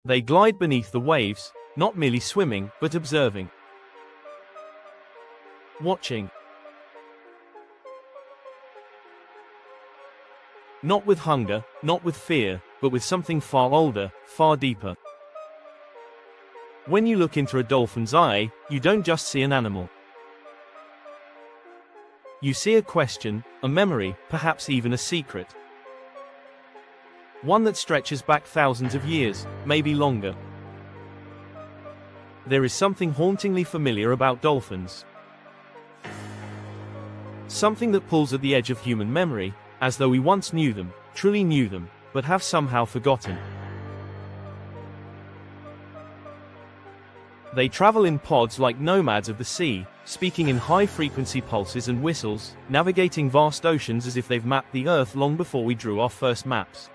They glide beneath the waves, not merely swimming, but observing. Watching. Not with hunger, not with fear, but with something far older, far deeper. When you look into a dolphin's eye, you don't just see an animal. You see a question, a memory, perhaps even a secret. One that stretches back thousands of years, maybe longer. There is something hauntingly familiar about dolphins. Something that pulls at the edge of human memory, as though we once knew them, truly knew them, but have somehow forgotten. They travel in pods like nomads of the sea, speaking in high-frequency pulses and whistles, navigating vast oceans as if they've mapped the Earth long before we drew our first maps.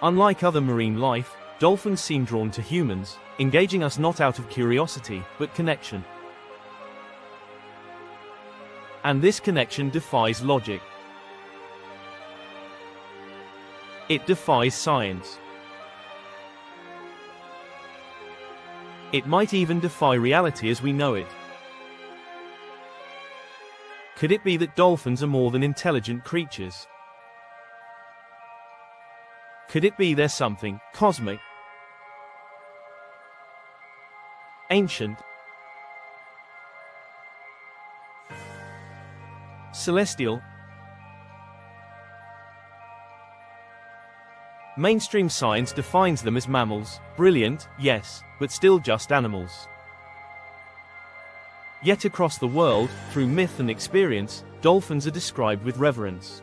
Unlike other marine life, dolphins seem drawn to humans, engaging us not out of curiosity, but connection. And this connection defies logic. It defies science. It might even defy reality as we know it. Could it be that dolphins are more than intelligent creatures? Could it be there's something cosmic, ancient, celestial? Mainstream science defines them as mammals, brilliant, yes, but still just animals. Yet across the world, through myth and experience, dolphins are described with reverence.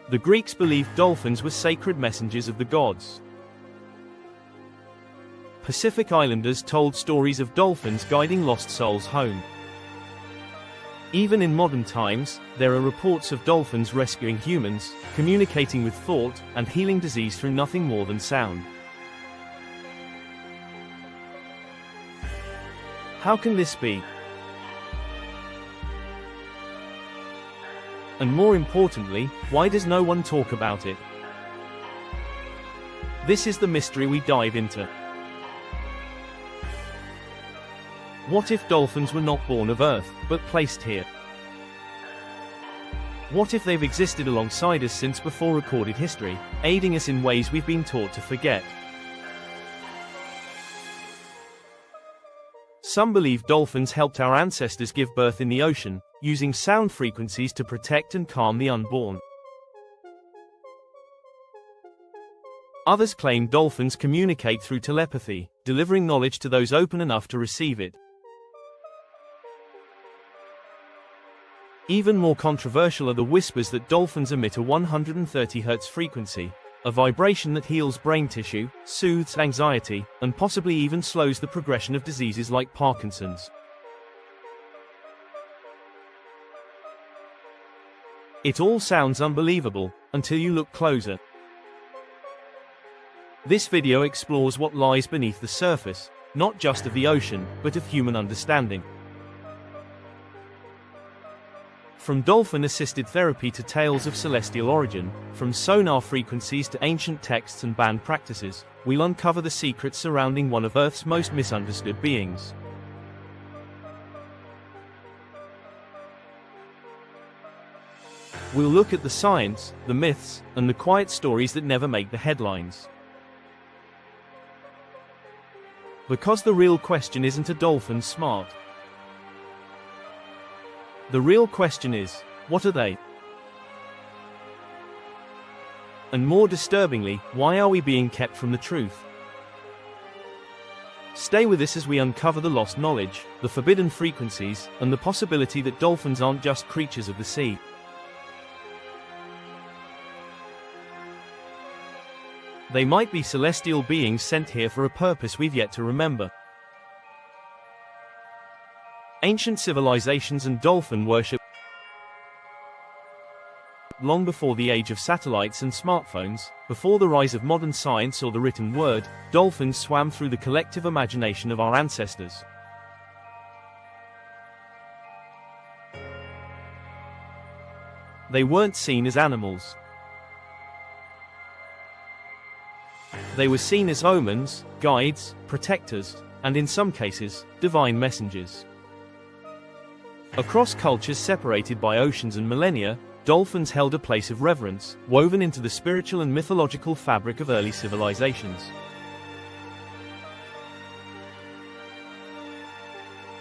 The Greeks believed dolphins were sacred messengers of the gods. Pacific Islanders told stories of dolphins guiding lost souls home. Even in modern times, there are reports of dolphins rescuing humans, communicating with thought, and healing disease through nothing more than sound. How can this be? And more importantly, why does no one talk about it? This is the mystery we dive into. What if dolphins were not born of Earth, but placed here? What if they've existed alongside us since before recorded history, aiding us in ways we've been taught to forget? Some believe dolphins helped our ancestors give birth in the ocean, using sound frequencies to protect and calm the unborn. Others claim dolphins communicate through telepathy, delivering knowledge to those open enough to receive it. Even more controversial are the whispers that dolphins emit a 130 hertz frequency, a vibration that heals brain tissue, soothes anxiety, and possibly even slows the progression of diseases like Parkinson's. It all sounds unbelievable, until you look closer. This video explores what lies beneath the surface, not just of the ocean, but of human understanding. From dolphin-assisted therapy to tales of celestial origin, from sonar frequencies to ancient texts and banned practices, we'll uncover the secrets surrounding one of Earth's most misunderstood beings. We'll look at the science, the myths, and the quiet stories that never make the headlines. Because the real question isn't, are dolphins smart? The real question is, what are they? And more disturbingly, why are we being kept from the truth? Stay with us as we uncover the lost knowledge, the forbidden frequencies, and the possibility that dolphins aren't just creatures of the sea. They might be celestial beings sent here for a purpose we've yet to remember. Ancient civilizations and dolphin worship. Long before the age of satellites and smartphones, before the rise of modern science or the written word, dolphins swam through the collective imagination of our ancestors. They weren't seen as animals. They were seen as omens, guides, protectors, and in some cases, divine messengers. Across cultures separated by oceans and millennia, dolphins held a place of reverence, woven into the spiritual and mythological fabric of early civilizations.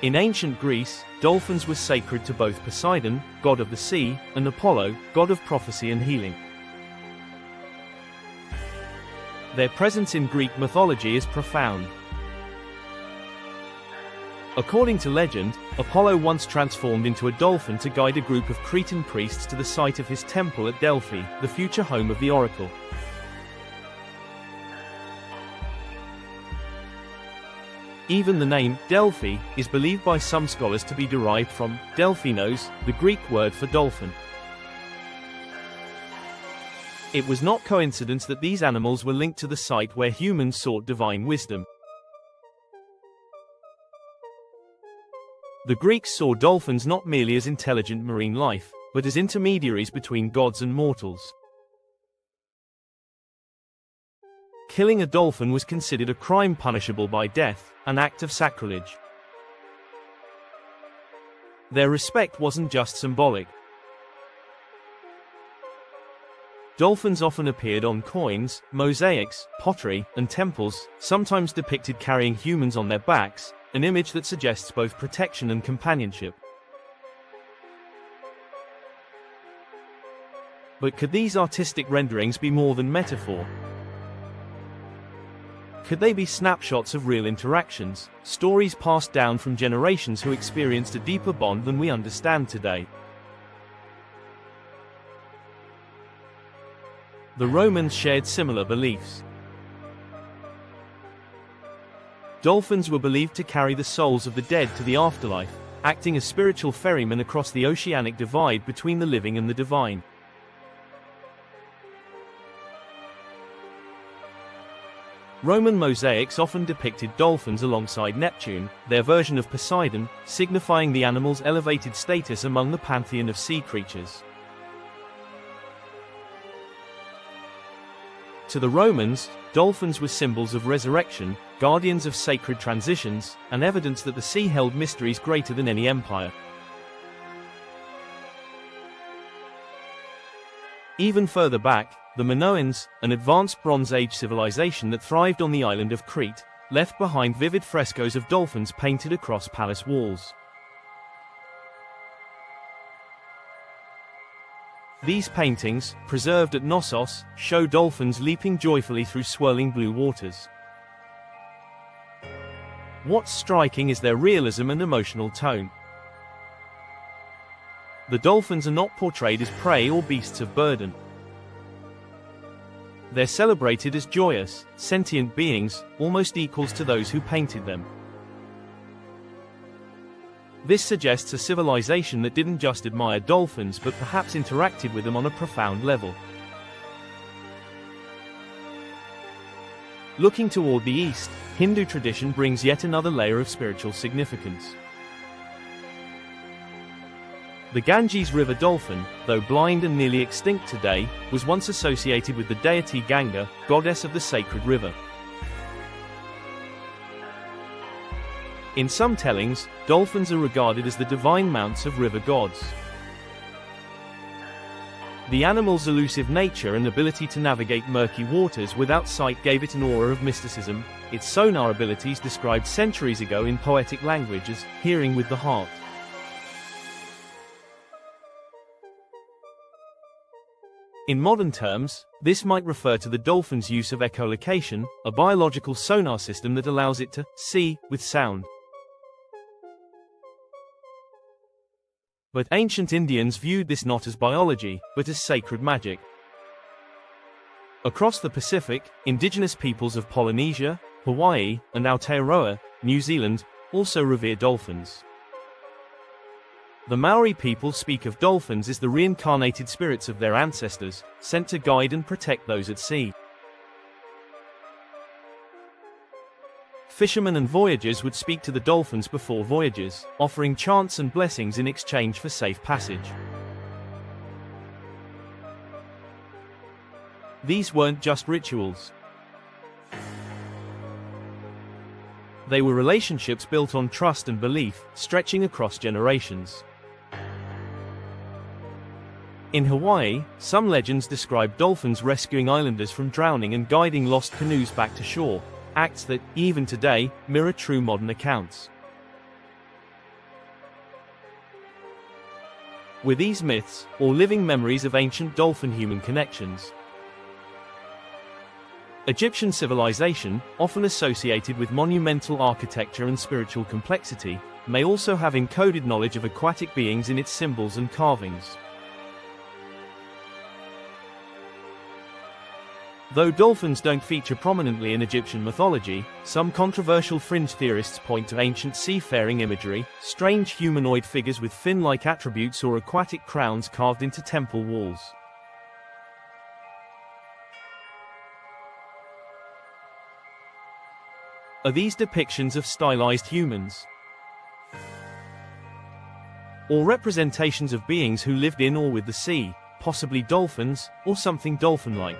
In ancient Greece, dolphins were sacred to both Poseidon, god of the sea, and Apollo, god of prophecy and healing. Their presence in Greek mythology is profound. According to legend, Apollo once transformed into a dolphin to guide a group of Cretan priests to the site of his temple at Delphi, the future home of the oracle. Even the name, Delphi, is believed by some scholars to be derived from Delphinos, the Greek word for dolphin. It was not coincidence that these animals were linked to the site where humans sought divine wisdom. The Greeks saw dolphins not merely as intelligent marine life, but as intermediaries between gods and mortals. Killing a dolphin was considered a crime punishable by death, an act of sacrilege. Their respect wasn't just symbolic. Dolphins often appeared on coins, mosaics, pottery, and temples, sometimes depicted carrying humans on their backs, an image that suggests both protection and companionship. But could these artistic renderings be more than metaphor? Could they be snapshots of real interactions, stories passed down from generations who experienced a deeper bond than we understand today? The Romans shared similar beliefs. Dolphins were believed to carry the souls of the dead to the afterlife, acting as spiritual ferrymen across the oceanic divide between the living and the divine. Roman mosaics often depicted dolphins alongside Neptune, their version of Poseidon, signifying the animal's elevated status among the pantheon of sea creatures. To the Romans, dolphins were symbols of resurrection, guardians of sacred transitions, and evidence that the sea held mysteries greater than any empire. Even further back, the Minoans, an advanced Bronze Age civilization that thrived on the island of Crete, left behind vivid frescoes of dolphins painted across palace walls. These paintings, preserved at Knossos, show dolphins leaping joyfully through swirling blue waters. What's striking is their realism and emotional tone. The dolphins are not portrayed as prey or beasts of burden. They're celebrated as joyous, sentient beings, almost equals to those who painted them. This suggests a civilization that didn't just admire dolphins but perhaps interacted with them on a profound level. Looking toward the east, Hindu tradition brings yet another layer of spiritual significance. The Ganges River dolphin, though blind and nearly extinct today, was once associated with the deity Ganga, goddess of the sacred river. In some tellings, dolphins are regarded as the divine mounts of river gods. The animal's elusive nature and ability to navigate murky waters without sight gave it an aura of mysticism. Its sonar abilities described centuries ago in poetic language as hearing with the heart. In modern terms, this might refer to the dolphin's use of echolocation, a biological sonar system that allows it to see with sound. But ancient Indians viewed this not as biology, but as sacred magic. Across the Pacific, indigenous peoples of Polynesia, Hawaii, and Aotearoa, New Zealand, also revere dolphins. The Maori people speak of dolphins as the reincarnated spirits of their ancestors, sent to guide and protect those at sea. Fishermen and voyagers would speak to the dolphins before voyages, offering chants and blessings in exchange for safe passage. These weren't just rituals. They were relationships built on trust and belief, stretching across generations. In Hawaii, some legends describe dolphins rescuing islanders from drowning and guiding lost canoes back to shore, acts that, even today, mirror true modern accounts. Were these myths, or living memories of ancient dolphin-human connections? Egyptian civilization, often associated with monumental architecture and spiritual complexity, may also have encoded knowledge of aquatic beings in its symbols and carvings. Though dolphins don't feature prominently in Egyptian mythology, some controversial fringe theorists point to ancient seafaring imagery, strange humanoid figures with fin-like attributes or aquatic crowns carved into temple walls. Are these depictions of stylized humans? Or representations of beings who lived in or with the sea, possibly dolphins, or something dolphin-like?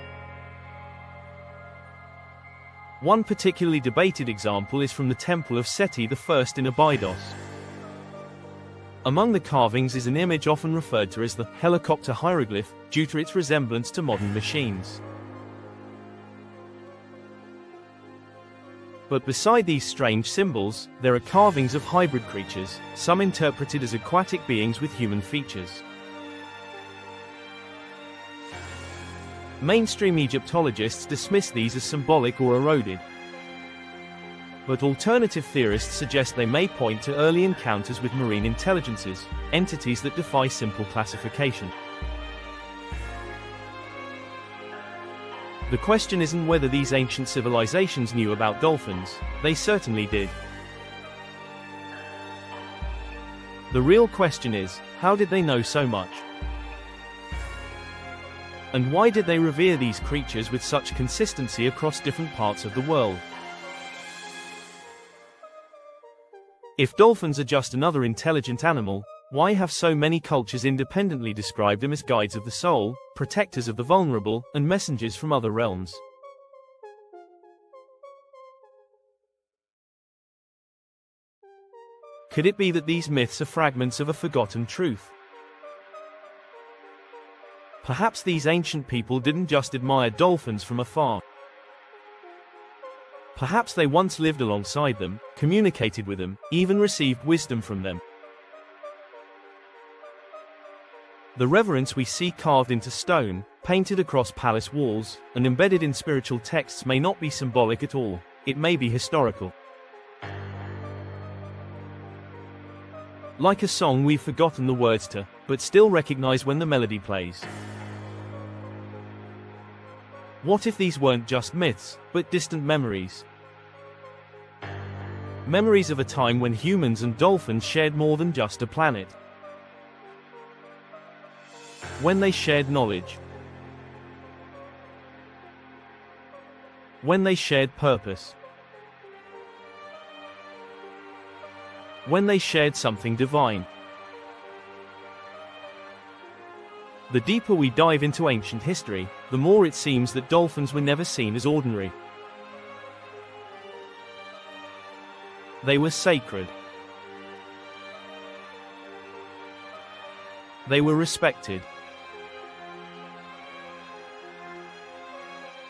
One particularly debated example is from the Temple of Seti I in Abydos. Among the carvings is an image often referred to as the helicopter hieroglyph, due to its resemblance to modern machines. But beside these strange symbols, there are carvings of hybrid creatures, some interpreted as aquatic beings with human features. Mainstream Egyptologists dismiss these as symbolic or eroded. But alternative theorists suggest they may point to early encounters with marine intelligences, entities that defy simple classification. The question isn't whether these ancient civilizations knew about dolphins, they certainly did. The real question is, how did they know so much? And why did they revere these creatures with such consistency across different parts of the world? If dolphins are just another intelligent animal, why have so many cultures independently described them as guides of the soul, protectors of the vulnerable, and messengers from other realms? Could it be that these myths are fragments of a forgotten truth? Perhaps these ancient people didn't just admire dolphins from afar. Perhaps they once lived alongside them, communicated with them, even received wisdom from them. The reverence we see carved into stone, painted across palace walls, and embedded in spiritual texts may not be symbolic at all, it may be historical. Like a song we've forgotten the words to, but still recognize when the melody plays. What if these weren't just myths, but distant memories? Memories of a time when humans and dolphins shared more than just a planet. When they shared knowledge. When they shared purpose. When they shared something divine. The deeper we dive into ancient history, the more it seems that dolphins were never seen as ordinary. They were sacred. They were respected.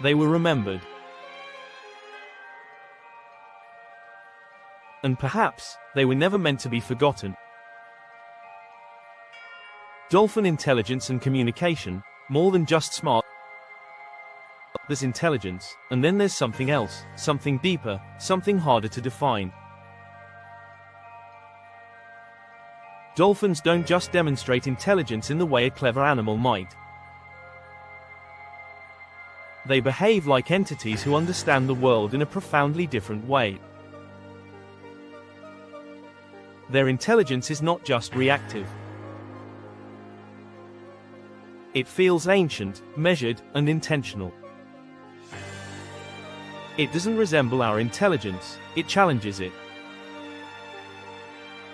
They were remembered. And perhaps, they were never meant to be forgotten. Dolphin intelligence and communication, more than just smart. There's intelligence, and then there's something else, something deeper, something harder to define. Dolphins don't just demonstrate intelligence in the way a clever animal might. They behave like entities who understand the world in a profoundly different way. Their intelligence is not just reactive. It feels ancient, measured, and intentional. It doesn't resemble our intelligence, it challenges it.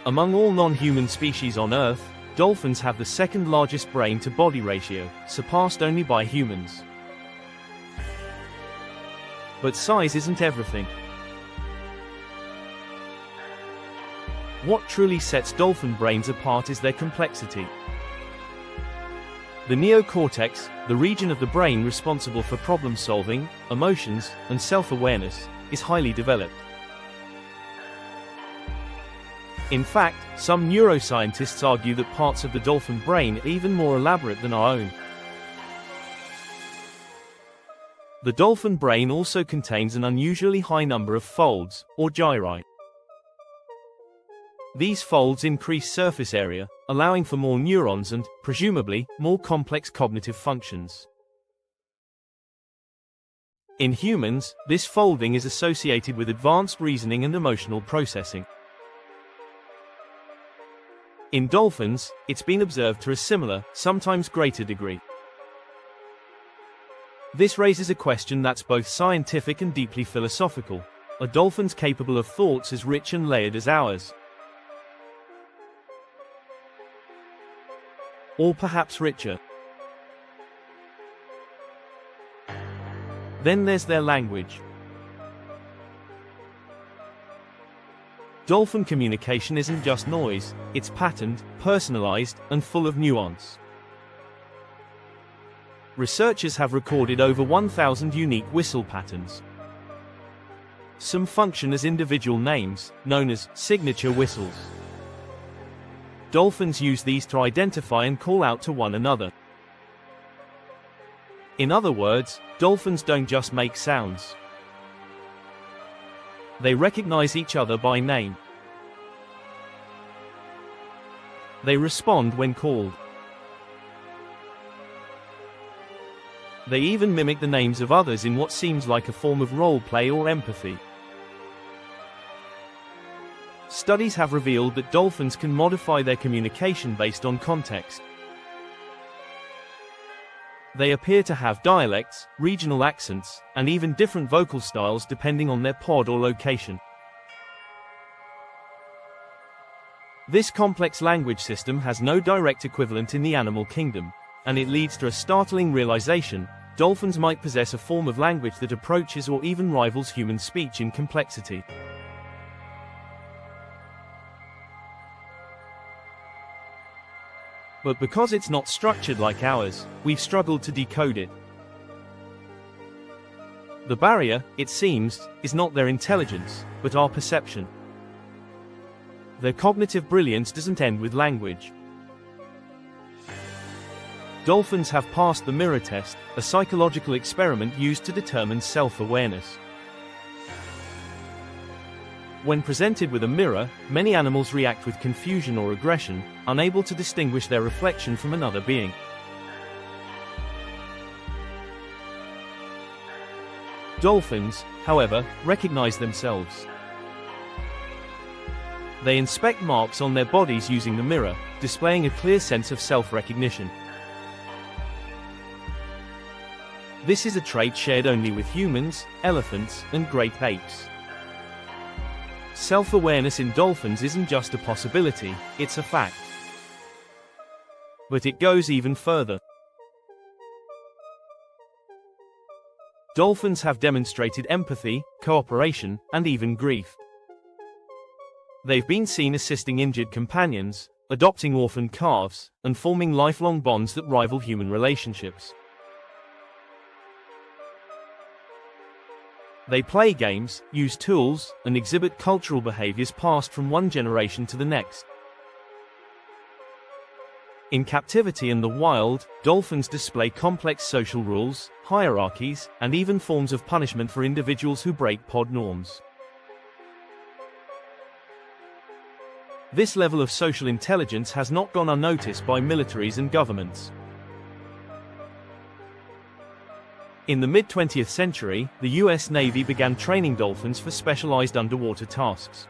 Among all non-human species on Earth, dolphins have the second largest brain-to-body ratio, surpassed only by humans. But size isn't everything. What truly sets dolphin brains apart is their complexity. The neocortex, the region of the brain responsible for problem-solving, emotions, and self-awareness, is highly developed. In fact, some neuroscientists argue that parts of the dolphin brain are even more elaborate than our own. The dolphin brain also contains an unusually high number of folds, or gyri. These folds increase surface area, allowing for more neurons and, presumably, more complex cognitive functions. In humans, this folding is associated with advanced reasoning and emotional processing. In dolphins, it's been observed to a similar, sometimes greater degree. This raises a question that's both scientific and deeply philosophical. Are dolphins capable of thoughts as rich and layered as ours? Or perhaps richer? Then there's their language. Dolphin communication isn't just noise, it's patterned, personalized, and full of nuance. Researchers have recorded over 1,000 unique whistle patterns. Some function as individual names, known as signature whistles. Dolphins use these to identify and call out to one another. In other words, dolphins don't just make sounds. They recognize each other by name. They respond when called. They even mimic the names of others in what seems like a form of role play or empathy. Studies have revealed that dolphins can modify their communication based on context. They appear to have dialects, regional accents, and even different vocal styles depending on their pod or location. This complex language system has no direct equivalent in the animal kingdom, and it leads to a startling realization: dolphins might possess a form of language that approaches or even rivals human speech in complexity. But because it's not structured like ours, we've struggled to decode it. The barrier, it seems, is not their intelligence, but our perception. Their cognitive brilliance doesn't end with language. Dolphins have passed the mirror test, a psychological experiment used to determine self-awareness. When presented with a mirror, many animals react with confusion or aggression, unable to distinguish their reflection from another being. Dolphins, however, recognize themselves. They inspect marks on their bodies using the mirror, displaying a clear sense of self-recognition. This is a trait shared only with humans, elephants, and great apes. Self-awareness in dolphins isn't just a possibility, it's a fact. But it goes even further. Dolphins have demonstrated empathy, cooperation, and even grief. They've been seen assisting injured companions, adopting orphaned calves, and forming lifelong bonds that rival human relationships. They play games, use tools, and exhibit cultural behaviors passed from one generation to the next. In captivity and the wild, dolphins display complex social rules, hierarchies, and even forms of punishment for individuals who break pod norms. This level of social intelligence has not gone unnoticed by militaries and governments. In the mid-20th century, the US Navy began training dolphins for specialized underwater tasks.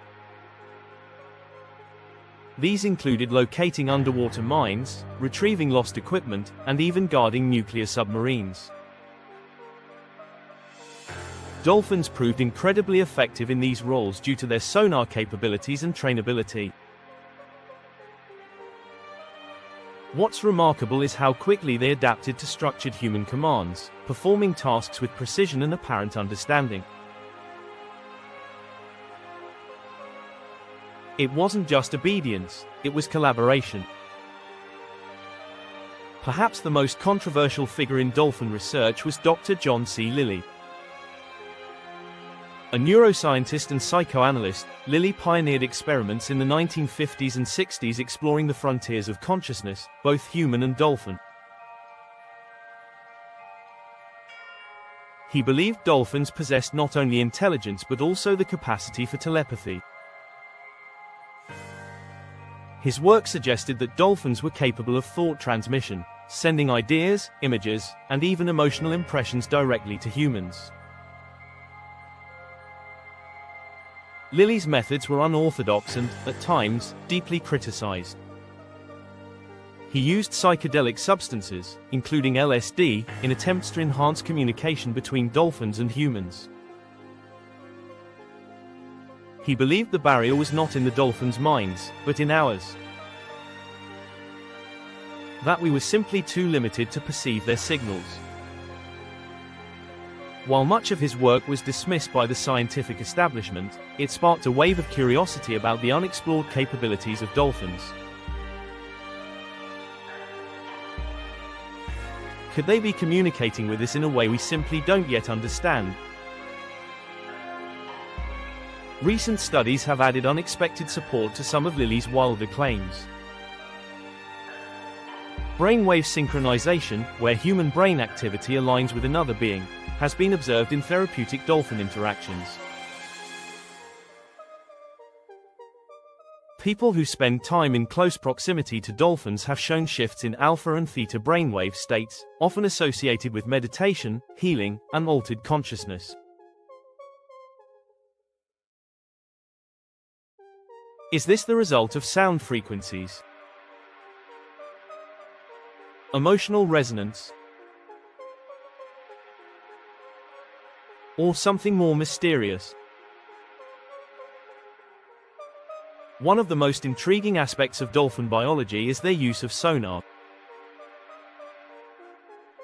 These included locating underwater mines, retrieving lost equipment, and even guarding nuclear submarines. Dolphins proved incredibly effective in these roles due to their sonar capabilities and trainability. What's remarkable is how quickly they adapted to structured human commands, performing tasks with precision and apparent understanding. It wasn't just obedience, it was collaboration. Perhaps the most controversial figure in dolphin research was Dr. John C. Lilly. A neuroscientist and psychoanalyst, Lilly pioneered experiments in the 1950s and 60s exploring the frontiers of consciousness, both human and dolphin. He believed dolphins possessed not only intelligence but also the capacity for telepathy. His work suggested that dolphins were capable of thought transmission, sending ideas, images, and even emotional impressions directly to humans. Lilly's methods were unorthodox and, at times, deeply criticized. He used psychedelic substances, including LSD, in attempts to enhance communication between dolphins and humans. He believed the barrier was not in the dolphins' minds, but in ours. That we were simply too limited to perceive their signals. While much of his work was dismissed by the scientific establishment, it sparked a wave of curiosity about the unexplored capabilities of dolphins. Could they be communicating with us in a way we simply don't yet understand? Recent studies have added unexpected support to some of Lilly's wilder claims. Brainwave synchronization, where human brain activity aligns with another being, has been observed in therapeutic dolphin interactions. People who spend time in close proximity to dolphins have shown shifts in alpha and theta brainwave states, often associated with meditation, healing, and altered consciousness. Is this the result of sound frequencies? Emotional resonance? Or something more mysterious? One of the most intriguing aspects of dolphin biology is their use of sonar.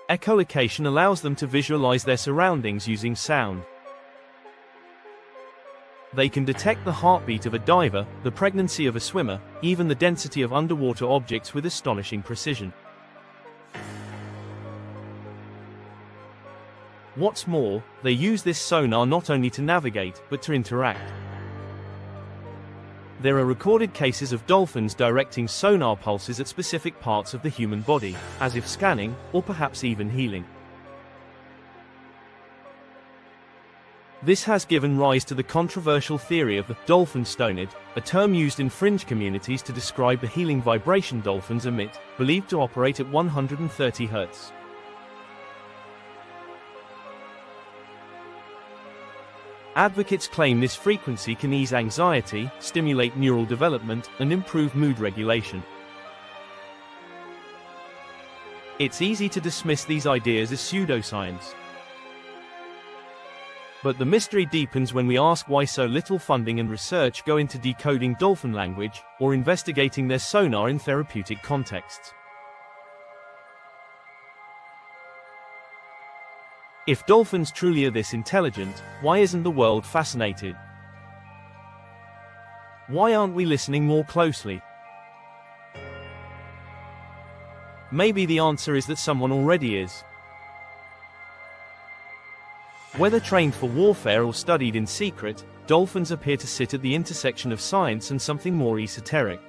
Echolocation allows them to visualize their surroundings using sound. They can detect the heartbeat of a diver, the pregnancy of a swimmer, even the density of underwater objects with astonishing precision. What's more, they use this sonar not only to navigate, but to interact. There are recorded cases of dolphins directing sonar pulses at specific parts of the human body, as if scanning, or perhaps even healing. This has given rise to the controversial theory of the dolphin Stonard, a term used in fringe communities to describe the healing vibration dolphins emit, believed to operate at 130 hertz. Advocates claim this frequency can ease anxiety, stimulate neural development, and improve mood regulation. It's easy to dismiss these ideas as pseudoscience. But the mystery deepens when we ask why so little funding and research go into decoding dolphin language, or investigating their sonar in therapeutic contexts. If dolphins truly are this intelligent, why isn't the world fascinated? Why aren't we listening more closely? Maybe the answer is that someone already is. Whether trained for warfare or studied in secret, dolphins appear to sit at the intersection of science and something more esoteric.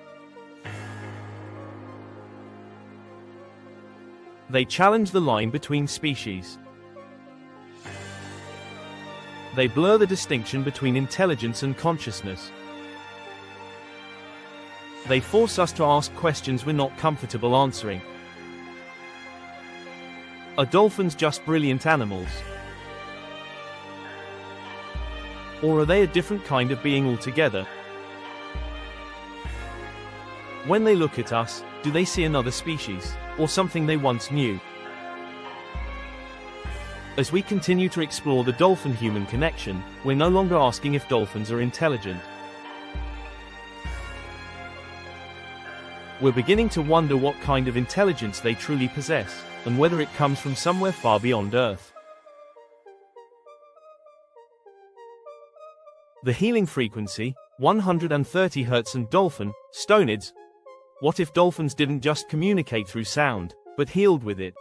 They challenge the line between species. They blur the distinction between intelligence and consciousness. They force us to ask questions we're not comfortable answering. Are dolphins just brilliant animals? Or are they a different kind of being altogether? When they look at us, do they see another species, or something they once knew? As we continue to explore the dolphin-human connection, we're no longer asking if dolphins are intelligent. we're beginning to wonder what kind of intelligence they truly possess, and whether it comes from somewhere far beyond Earth. The healing frequency, 130 Hz and dolphin, Stonards. What if dolphins didn't just communicate through sound, but healed with it?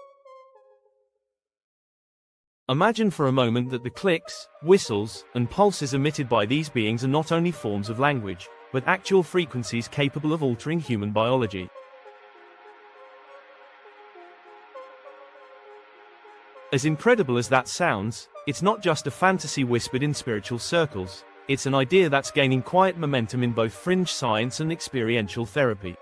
Imagine for a moment that the clicks, whistles, and pulses emitted by these beings are not only forms of language, but actual frequencies capable of altering human biology. As incredible as that sounds, it's not just a fantasy whispered in spiritual circles, it's an idea that's gaining quiet momentum in both fringe science and experiential therapy.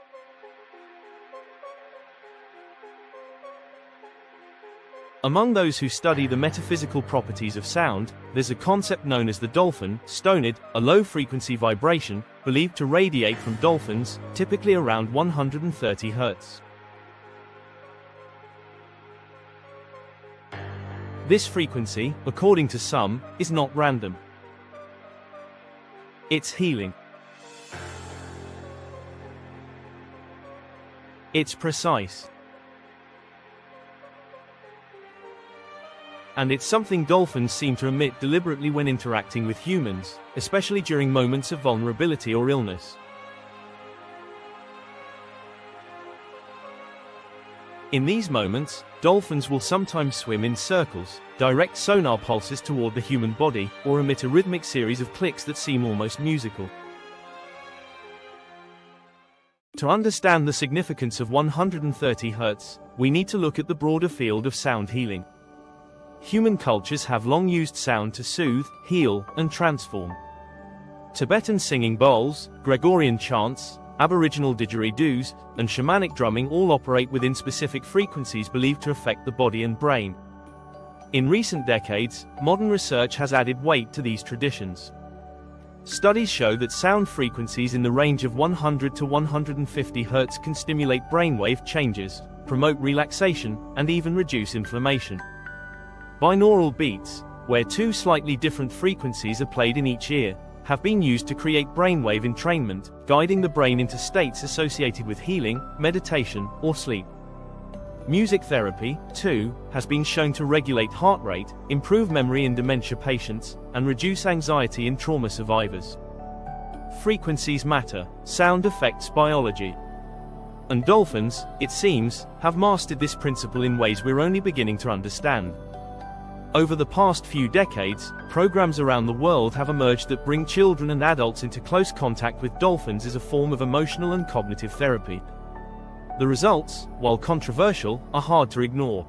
Among those who study the metaphysical properties of sound, there's a concept known as the dolphin, Stonard, a low-frequency vibration, believed to radiate from dolphins, typically around 130 Hz. This frequency, according to some, is not random. It's healing. It's precise. And it's something dolphins seem to emit deliberately when interacting with humans, especially during moments of vulnerability or illness. In these moments, dolphins will sometimes swim in circles, direct sonar pulses toward the human body, or emit a rhythmic series of clicks that seem almost musical. To understand the significance of 130 Hz, we need to look at the broader field of sound healing. Human cultures have long used sound to soothe, heal, and transform. Tibetan singing bowls, Gregorian chants, Aboriginal didgeridoos, and shamanic drumming all operate within specific frequencies believed to affect the body and brain. In recent decades, modern research has added weight to these traditions. Studies show that sound frequencies in the range of 100 to 150 Hz can stimulate brainwave changes, promote relaxation, and even reduce inflammation. Binaural beats, where two slightly different frequencies are played in each ear, have been used to create brainwave entrainment, guiding the brain into states associated with healing, meditation, or sleep. Music therapy, too, has been shown to regulate heart rate, improve memory in dementia patients, and reduce anxiety in trauma survivors. Frequencies matter, sound affects biology. And dolphins, it seems, have mastered this principle in ways we're only beginning to understand. Over the past few decades, programs around the world have emerged that bring children and adults into close contact with dolphins as a form of emotional and cognitive therapy. The results, while controversial, are hard to ignore.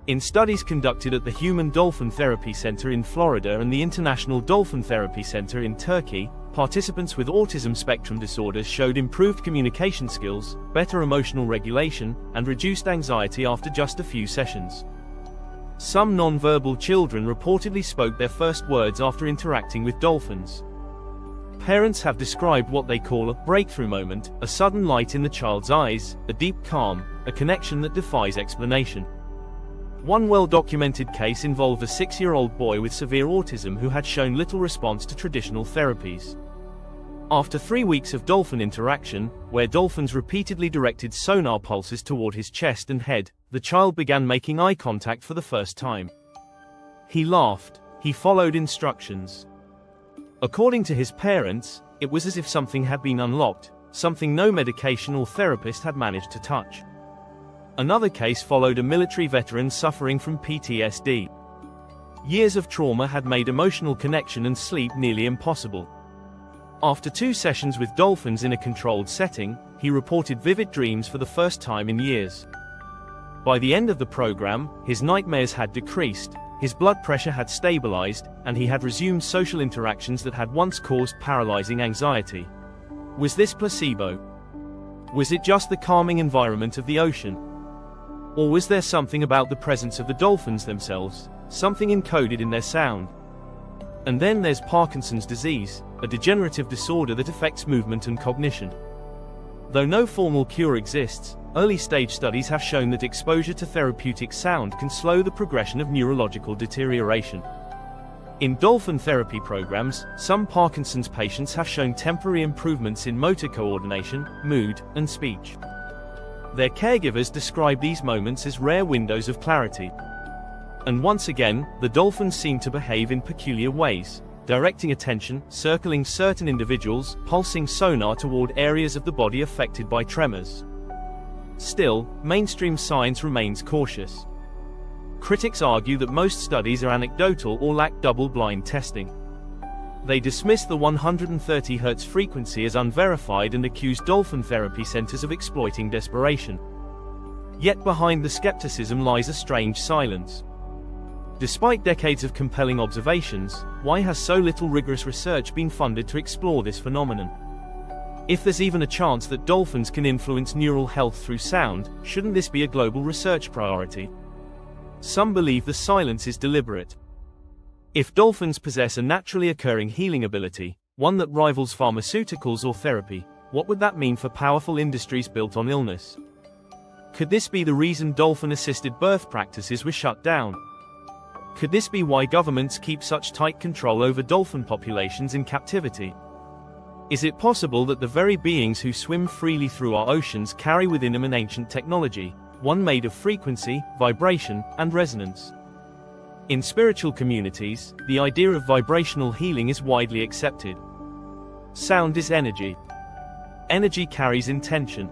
In studies conducted at the Human Dolphin Therapy Center in Florida and the International Dolphin Therapy Center in Turkey, participants with autism spectrum disorders showed improved communication skills, better emotional regulation, and reduced anxiety after just a few sessions. Some non-verbal children reportedly spoke their first words after interacting with dolphins. Parents have described what they call a breakthrough moment, a sudden light in the child's eyes, a deep calm, a connection that defies explanation. One well-documented case involved a 6-year-old boy with severe autism who had shown little response to traditional therapies. After 3 weeks of dolphin interaction, where dolphins repeatedly directed sonar pulses toward his chest and head, the child began making eye contact for the first time. He laughed. He followed instructions. According to his parents, it was as if something had been unlocked, something no medication or therapist had managed to touch. Another case followed a military veteran suffering from PTSD. Years of trauma had made emotional connection and sleep nearly impossible. After 2 sessions with dolphins in a controlled setting, he reported vivid dreams for the first time in years. By the end of the program, his nightmares had decreased, his blood pressure had stabilized, and he had resumed social interactions that had once caused paralyzing anxiety. Was this placebo? Was it just the calming environment of the ocean? Or was there something about the presence of the dolphins themselves, something encoded in their sound? And then there's Parkinson's disease, a degenerative disorder that affects movement and cognition. Though no formal cure exists, early-stage studies have shown that exposure to therapeutic sound can slow the progression of neurological deterioration. In dolphin therapy programs, some Parkinson's patients have shown temporary improvements in motor coordination, mood, and speech. Their caregivers describe these moments as rare windows of clarity. And once again, the dolphins seem to behave in peculiar ways, directing attention, circling certain individuals, pulsing sonar toward areas of the body affected by tremors. Still, mainstream science remains cautious. Critics argue that most studies are anecdotal or lack double-blind testing. They dismiss the 130 Hz frequency as unverified and accuse dolphin therapy centers of exploiting desperation. Yet behind the skepticism lies a strange silence. Despite decades of compelling observations, why has so little rigorous research been funded to explore this phenomenon? If there's even a chance that dolphins can influence neural health through sound, shouldn't this be a global research priority? Some believe the silence is deliberate. If dolphins possess a naturally occurring healing ability, one that rivals pharmaceuticals or therapy, what would that mean for powerful industries built on illness? Could this be the reason dolphin-assisted birth practices were shut down? Could this be why governments keep such tight control over dolphin populations in captivity? Is it possible that the very beings who swim freely through our oceans carry within them an ancient technology, one made of frequency, vibration, and resonance? In spiritual communities, the idea of vibrational healing is widely accepted. Sound is energy. Energy carries intention.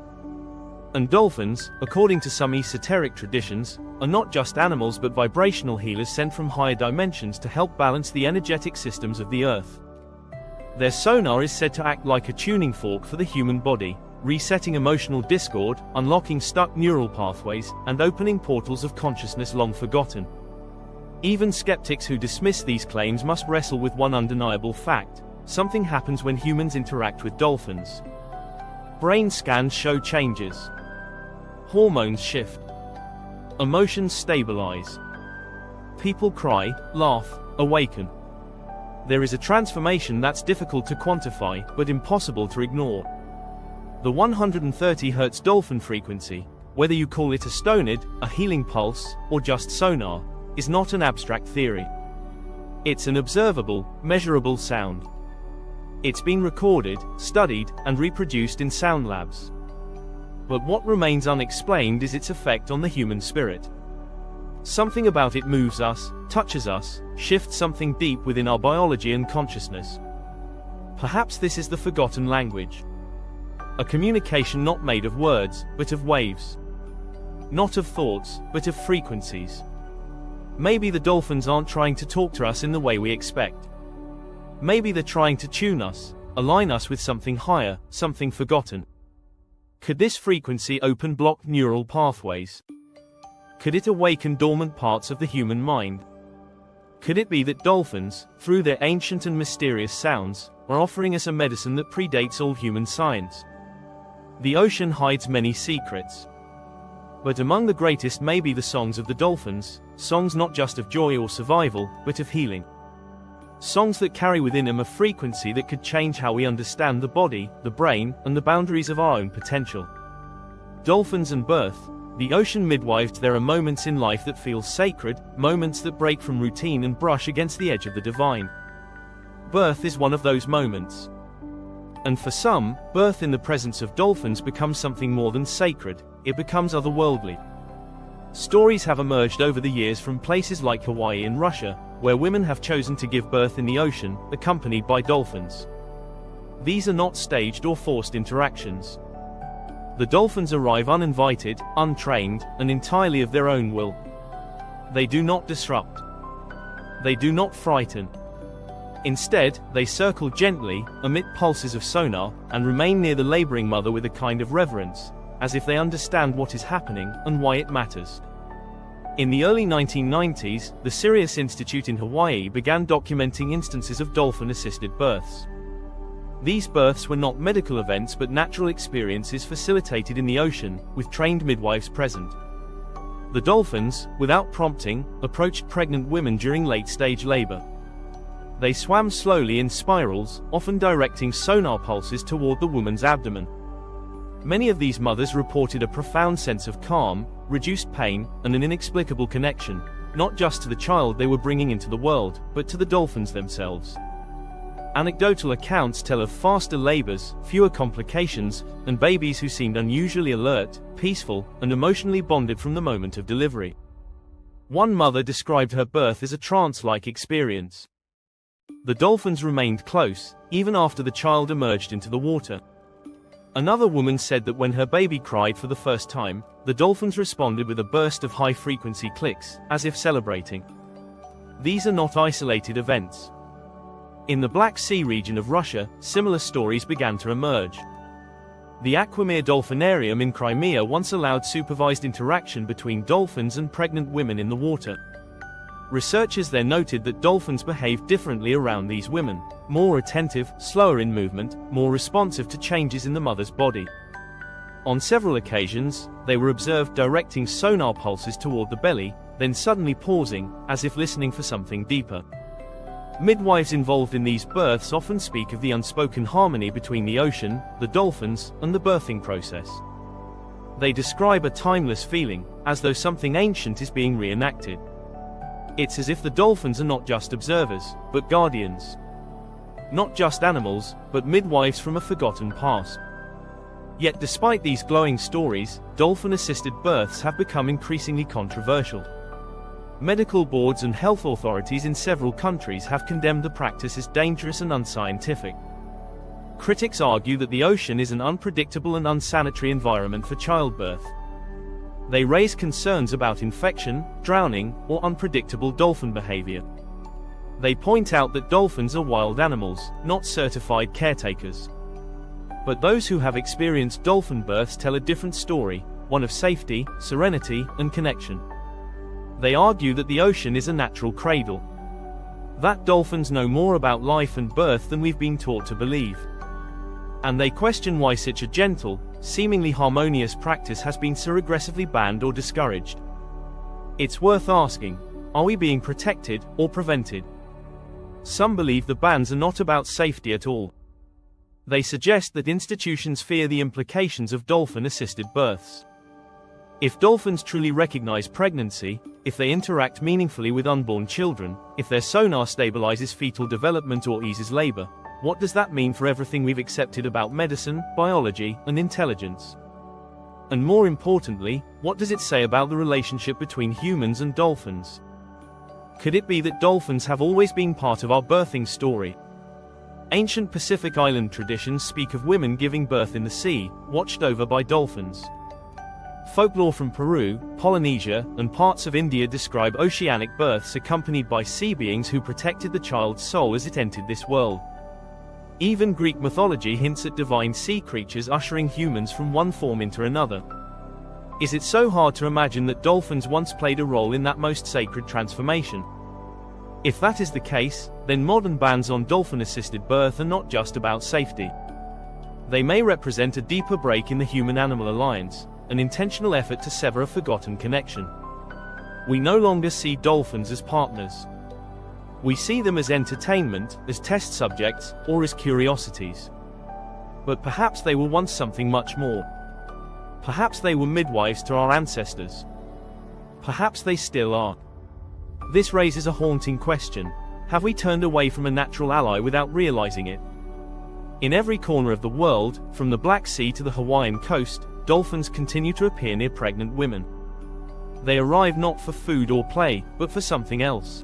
And dolphins, according to some esoteric traditions, are not just animals but vibrational healers sent from higher dimensions to help balance the energetic systems of the Earth. Their sonar is said to act like a tuning fork for the human body, resetting emotional discord, unlocking stuck neural pathways, and opening portals of consciousness long forgotten. Even skeptics who dismiss these claims must wrestle with one undeniable fact: something happens when humans interact with dolphins. Brain scans show changes. Hormones shift. Emotions stabilize. People cry, laugh, awaken. There is a transformation that's difficult to quantify, but impossible to ignore. The 130 Hz dolphin frequency, whether you call it a Stonard, a healing pulse, or just sonar, is not an abstract theory. It's an observable, measurable sound. It's been recorded, studied, and reproduced in sound labs. But what remains unexplained is its effect on the human spirit. Something about it moves us, touches us, shifts something deep within our biology and consciousness. Perhaps this is the forgotten language. A communication not made of words, but of waves. Not of thoughts, but of frequencies. Maybe the dolphins aren't trying to talk to us in the way we expect. Maybe they're trying to tune us, align us with something higher, something forgotten. Could this frequency open blocked neural pathways? Could it awaken dormant parts of the human mind? Could it be that dolphins, through their ancient and mysterious sounds, are offering us a medicine that predates all human science? The ocean hides many secrets. But among the greatest may be the songs of the dolphins, songs not just of joy or survival, but of healing. Songs that carry within them a frequency that could change how we understand the body, the brain, and the boundaries of our own potential. Dolphins and birth. The ocean midwifed. There are moments in life that feel sacred, moments that break from routine and brush against the edge of the divine. Birth is one of those moments. And for some, birth in the presence of dolphins becomes something more than sacred, it becomes otherworldly. Stories have emerged over the years from places like Hawaii and Russia, where women have chosen to give birth in the ocean, accompanied by dolphins. These are not staged or forced interactions. The dolphins arrive uninvited, untrained, and entirely of their own will. They do not disrupt. They do not frighten. Instead, they circle gently, emit pulses of sonar, and remain near the laboring mother with a kind of reverence, as if they understand what is happening and why it matters. In the early 1990s, the Sirius Institute in Hawaii began documenting instances of dolphin-assisted births. These births were not medical events but natural experiences facilitated in the ocean, with trained midwives present. The dolphins, without prompting, approached pregnant women during late-stage labor. They swam slowly in spirals, often directing sonar pulses toward the woman's abdomen. Many of these mothers reported a profound sense of calm, reduced pain, and an inexplicable connection, not just to the child they were bringing into the world, but to the dolphins themselves. Anecdotal accounts tell of faster labors, fewer complications, and babies who seemed unusually alert, peaceful, and emotionally bonded from the moment of delivery. One mother described her birth as a trance-like experience. The dolphins remained close, even after the child emerged into the water. Another woman said that when her baby cried for the first time, the dolphins responded with a burst of high-frequency clicks, as if celebrating. These are not isolated events. In the Black Sea region of Russia, similar stories began to emerge. The Aquamir Dolphinarium in Crimea once allowed supervised interaction between dolphins and pregnant women in the water. Researchers there noted that dolphins behaved differently around these women, more attentive, slower in movement, more responsive to changes in the mother's body. On several occasions, they were observed directing sonar pulses toward the belly, then suddenly pausing, as if listening for something deeper. Midwives involved in these births often speak of the unspoken harmony between the ocean, the dolphins, and the birthing process. They describe a timeless feeling, as though something ancient is being reenacted. It's as if the dolphins are not just observers, but guardians. Not just animals, but midwives from a forgotten past. Yet despite these glowing stories, dolphin-assisted births have become increasingly controversial. Medical boards and health authorities in several countries have condemned the practice as dangerous and unscientific. Critics argue that the ocean is an unpredictable and unsanitary environment for childbirth. They raise concerns about infection, drowning, or unpredictable dolphin behavior. They point out that dolphins are wild animals, not certified caretakers. But those who have experienced dolphin births tell a different story, one of safety, serenity, and connection. They argue that the ocean is a natural cradle. That dolphins know more about life and birth than we've been taught to believe. And they question why such a gentle, seemingly harmonious practice has been so aggressively banned or discouraged. It's worth asking, are we being protected or prevented? Some believe the bans are not about safety at all. They suggest that institutions fear the implications of dolphin-assisted births. If dolphins truly recognize pregnancy, if they interact meaningfully with unborn children, if their sonar stabilizes fetal development or eases labor, what does that mean for everything we've accepted about medicine, biology, and intelligence? And more importantly, what does it say about the relationship between humans and dolphins? Could it be that dolphins have always been part of our birthing story? Ancient Pacific Island traditions speak of women giving birth in the sea, watched over by dolphins. Folklore from Peru, Polynesia, and parts of India describe oceanic births accompanied by sea beings who protected the child's soul as it entered this world. Even Greek mythology hints at divine sea creatures ushering humans from one form into another. Is it so hard to imagine that dolphins once played a role in that most sacred transformation? If that is the case, then modern bans on dolphin-assisted birth are not just about safety. They may represent a deeper break in the human-animal alliance, an intentional effort to sever a forgotten connection. We no longer see dolphins as partners. We see them as entertainment, as test subjects, or as curiosities. But perhaps they were once something much more. Perhaps they were midwives to our ancestors. Perhaps they still are. This raises a haunting question. Have we turned away from a natural ally without realizing it? In every corner of the world, from the Black Sea to the Hawaiian coast, dolphins continue to appear near pregnant women. They arrive not for food or play, but for something else.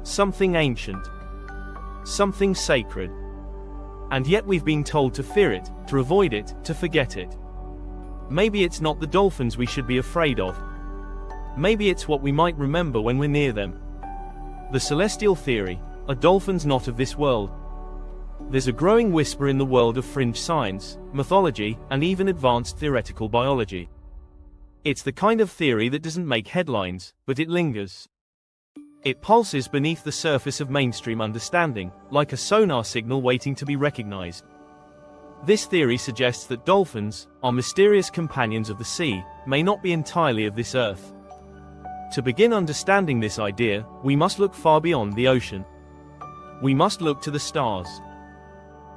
Something ancient. Something sacred. And yet we've been told to fear it, to avoid it, to forget it. Maybe it's not the dolphins we should be afraid of. Maybe it's what we might remember when we're near them. The celestial theory, are dolphins not of this world? There's a growing whisper in the world of fringe science, mythology, and even advanced theoretical biology. It's the kind of theory that doesn't make headlines, but it lingers. It pulses beneath the surface of mainstream understanding, like a sonar signal waiting to be recognized. This theory suggests that dolphins, our mysterious companions of the sea, may not be entirely of this earth. To begin understanding this idea, we must look far beyond the ocean. We must look to the stars.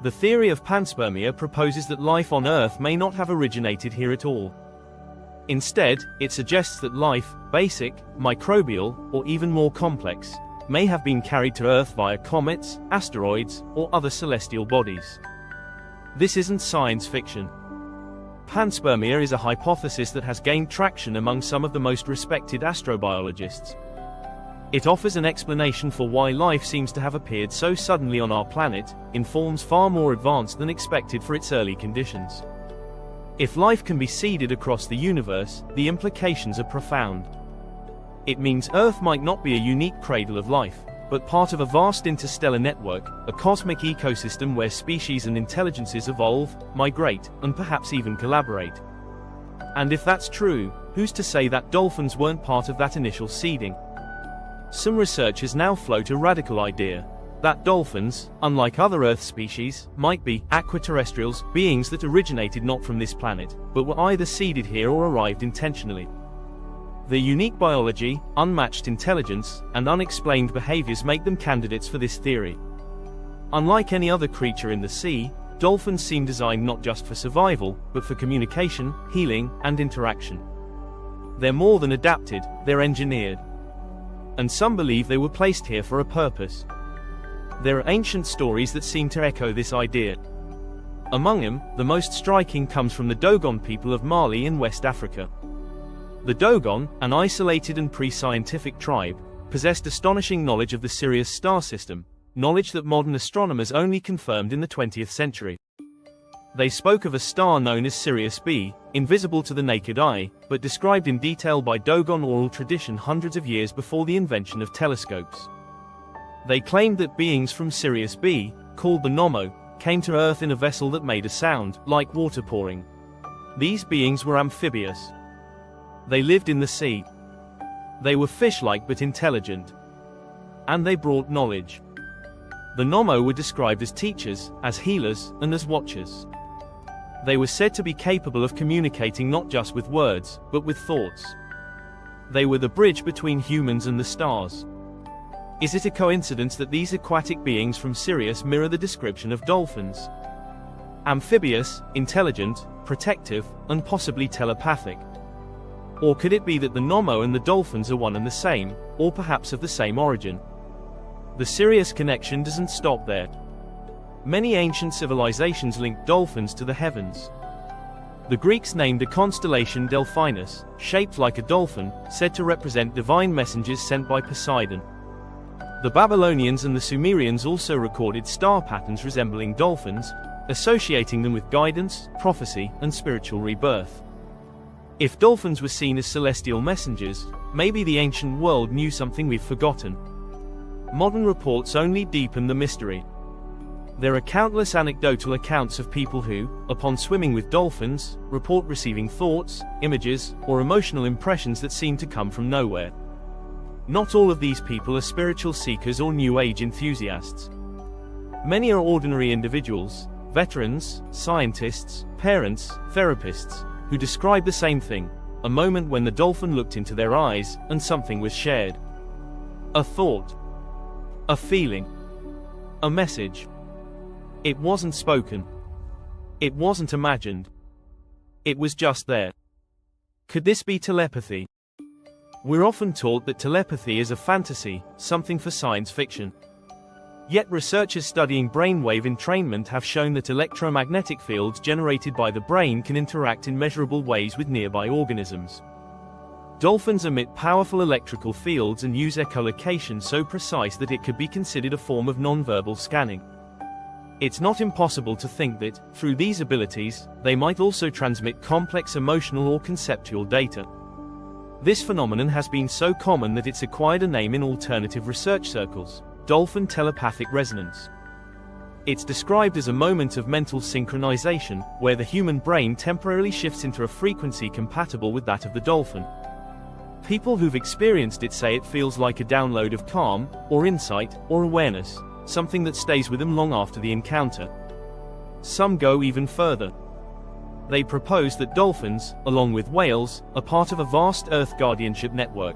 The theory of panspermia proposes that life on Earth may not have originated here at all. Instead, it suggests that life, basic, microbial, or even more complex, may have been carried to Earth via comets, asteroids, or other celestial bodies. This isn't science fiction. Panspermia is a hypothesis that has gained traction among some of the most respected astrobiologists. It offers an explanation for why life seems to have appeared so suddenly on our planet, in forms far more advanced than expected for its early conditions. If life can be seeded across the universe, the implications are profound. It means Earth might not be a unique cradle of life, but part of a vast interstellar network, a cosmic ecosystem where species and intelligences evolve, migrate, and perhaps even collaborate. And if that's true, who's to say that dolphins weren't part of that initial seeding? Some researchers now float a radical idea that dolphins, unlike other Earth species, might be aquaterrestrials, beings that originated not from this planet, but were either seeded here or arrived intentionally. Their unique biology, unmatched intelligence, and unexplained behaviors make them candidates for this theory. Unlike any other creature in the sea, dolphins seem designed not just for survival, but for communication, healing, and interaction. They're more than adapted, they're engineered. And some believe they were placed here for a purpose. There are ancient stories that seem to echo this idea. Among them, the most striking comes from the Dogon people of Mali in West Africa. The Dogon, an isolated and pre-scientific tribe, possessed astonishing knowledge of the Sirius star system, knowledge that modern astronomers only confirmed in the 20th century. They spoke of a star known as Sirius B, invisible to the naked eye, but described in detail by Dogon oral tradition hundreds of years before the invention of telescopes. They claimed that beings from Sirius B, called the Nommo, came to Earth in a vessel that made a sound, like water pouring. These beings were amphibious. They lived in the sea. They were fish-like but intelligent. And they brought knowledge. The Nommo were described as teachers, as healers, and as watchers. They were said to be capable of communicating not just with words, but with thoughts. They were the bridge between humans and the stars. Is it a coincidence that these aquatic beings from Sirius mirror the description of dolphins? Amphibious, intelligent, protective, and possibly telepathic. Or could it be that the Nommo and the dolphins are one and the same, or perhaps of the same origin? The Sirius connection doesn't stop there. Many ancient civilizations linked dolphins to the heavens. The Greeks named a constellation Delphinus, shaped like a dolphin, said to represent divine messengers sent by Poseidon. The Babylonians and the Sumerians also recorded star patterns resembling dolphins, associating them with guidance, prophecy, and spiritual rebirth. If dolphins were seen as celestial messengers, maybe the ancient world knew something we've forgotten. Modern reports only deepen the mystery. There are countless anecdotal accounts of people who, upon swimming with dolphins, report receiving thoughts, images, or emotional impressions that seem to come from nowhere. Not all of these people are spiritual seekers or New Age enthusiasts. Many are ordinary individuals, veterans, scientists, parents, therapists, who describe the same thing: a moment when the dolphin looked into their eyes, and something was shared. A thought. A feeling. A message. It wasn't spoken. It wasn't imagined. It was just there. Could this be telepathy? We're often taught that telepathy is a fantasy, something for science fiction. Yet researchers studying brainwave entrainment have shown that electromagnetic fields generated by the brain can interact in measurable ways with nearby organisms. Dolphins emit powerful electrical fields and use echolocation so precise that it could be considered a form of nonverbal scanning. It's not impossible to think that, through these abilities, they might also transmit complex emotional or conceptual data. This phenomenon has been so common that it's acquired a name in alternative research circles: dolphin telepathic resonance. It's described as a moment of mental synchronization, where the human brain temporarily shifts into a frequency compatible with that of the dolphin. People who've experienced it say it feels like a download of calm, or insight, or awareness, something that stays with them long after the encounter. Some go even further. They propose that dolphins, along with whales, are part of a vast Earth guardianship network.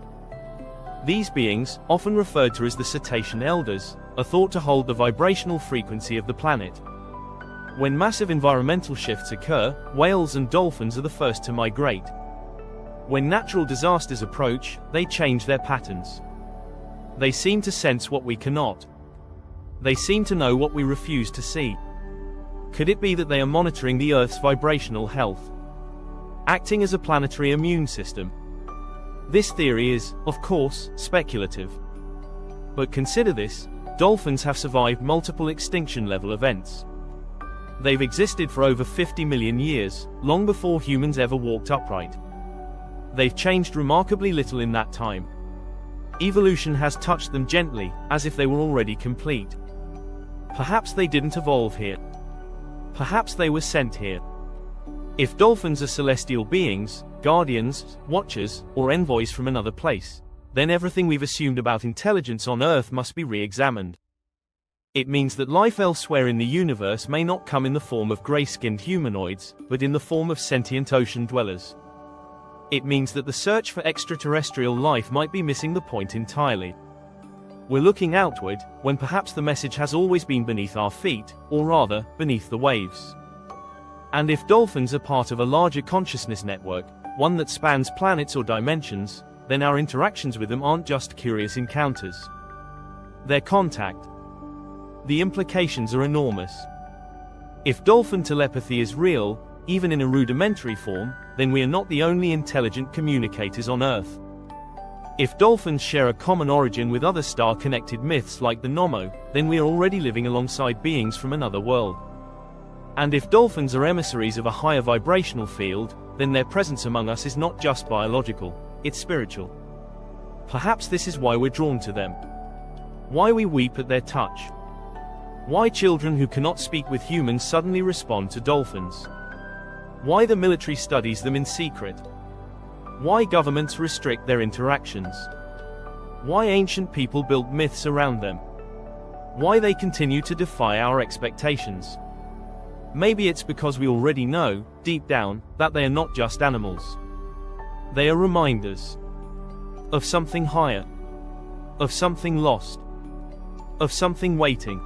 These beings, often referred to as the cetacean elders, are thought to hold the vibrational frequency of the planet. When massive environmental shifts occur, whales and dolphins are the first to migrate. When natural disasters approach, they change their patterns. They seem to sense what we cannot. They seem to know what we refuse to see. Could it be that they are monitoring the Earth's vibrational health, acting as a planetary immune system? This theory is, of course, speculative. But consider this: dolphins have survived multiple extinction-level events. They've existed for over 50 million years, long before humans ever walked upright. They've changed remarkably little in that time. Evolution has touched them gently, as if they were already complete. Perhaps they didn't evolve here. Perhaps they were sent here. If dolphins are celestial beings, guardians, watchers, or envoys from another place, then everything we've assumed about intelligence on Earth must be re-examined. It means that life elsewhere in the universe may not come in the form of grey-skinned humanoids, but in the form of sentient ocean dwellers. It means that the search for extraterrestrial life might be missing the point entirely. We're looking outward, when perhaps the message has always been beneath our feet, or rather, beneath the waves. And if dolphins are part of a larger consciousness network, one that spans planets or dimensions, then our interactions with them aren't just curious encounters. They're contact. The implications are enormous. If dolphin telepathy is real, even in a rudimentary form, then we are not the only intelligent communicators on Earth. If dolphins share a common origin with other star-connected myths like the Nomo, then we are already living alongside beings from another world. And if dolphins are emissaries of a higher vibrational field, then their presence among us is not just biological, it's spiritual. Perhaps this is why we're drawn to them. Why we weep at their touch. Why children who cannot speak with humans suddenly respond to dolphins. Why the military studies them in secret. Why governments restrict their interactions. Why ancient people built myths around them. Why they continue to defy our expectations. Maybe it's because we already know, deep down, that they are not just animals. They are reminders of something higher, of something lost, of something waiting.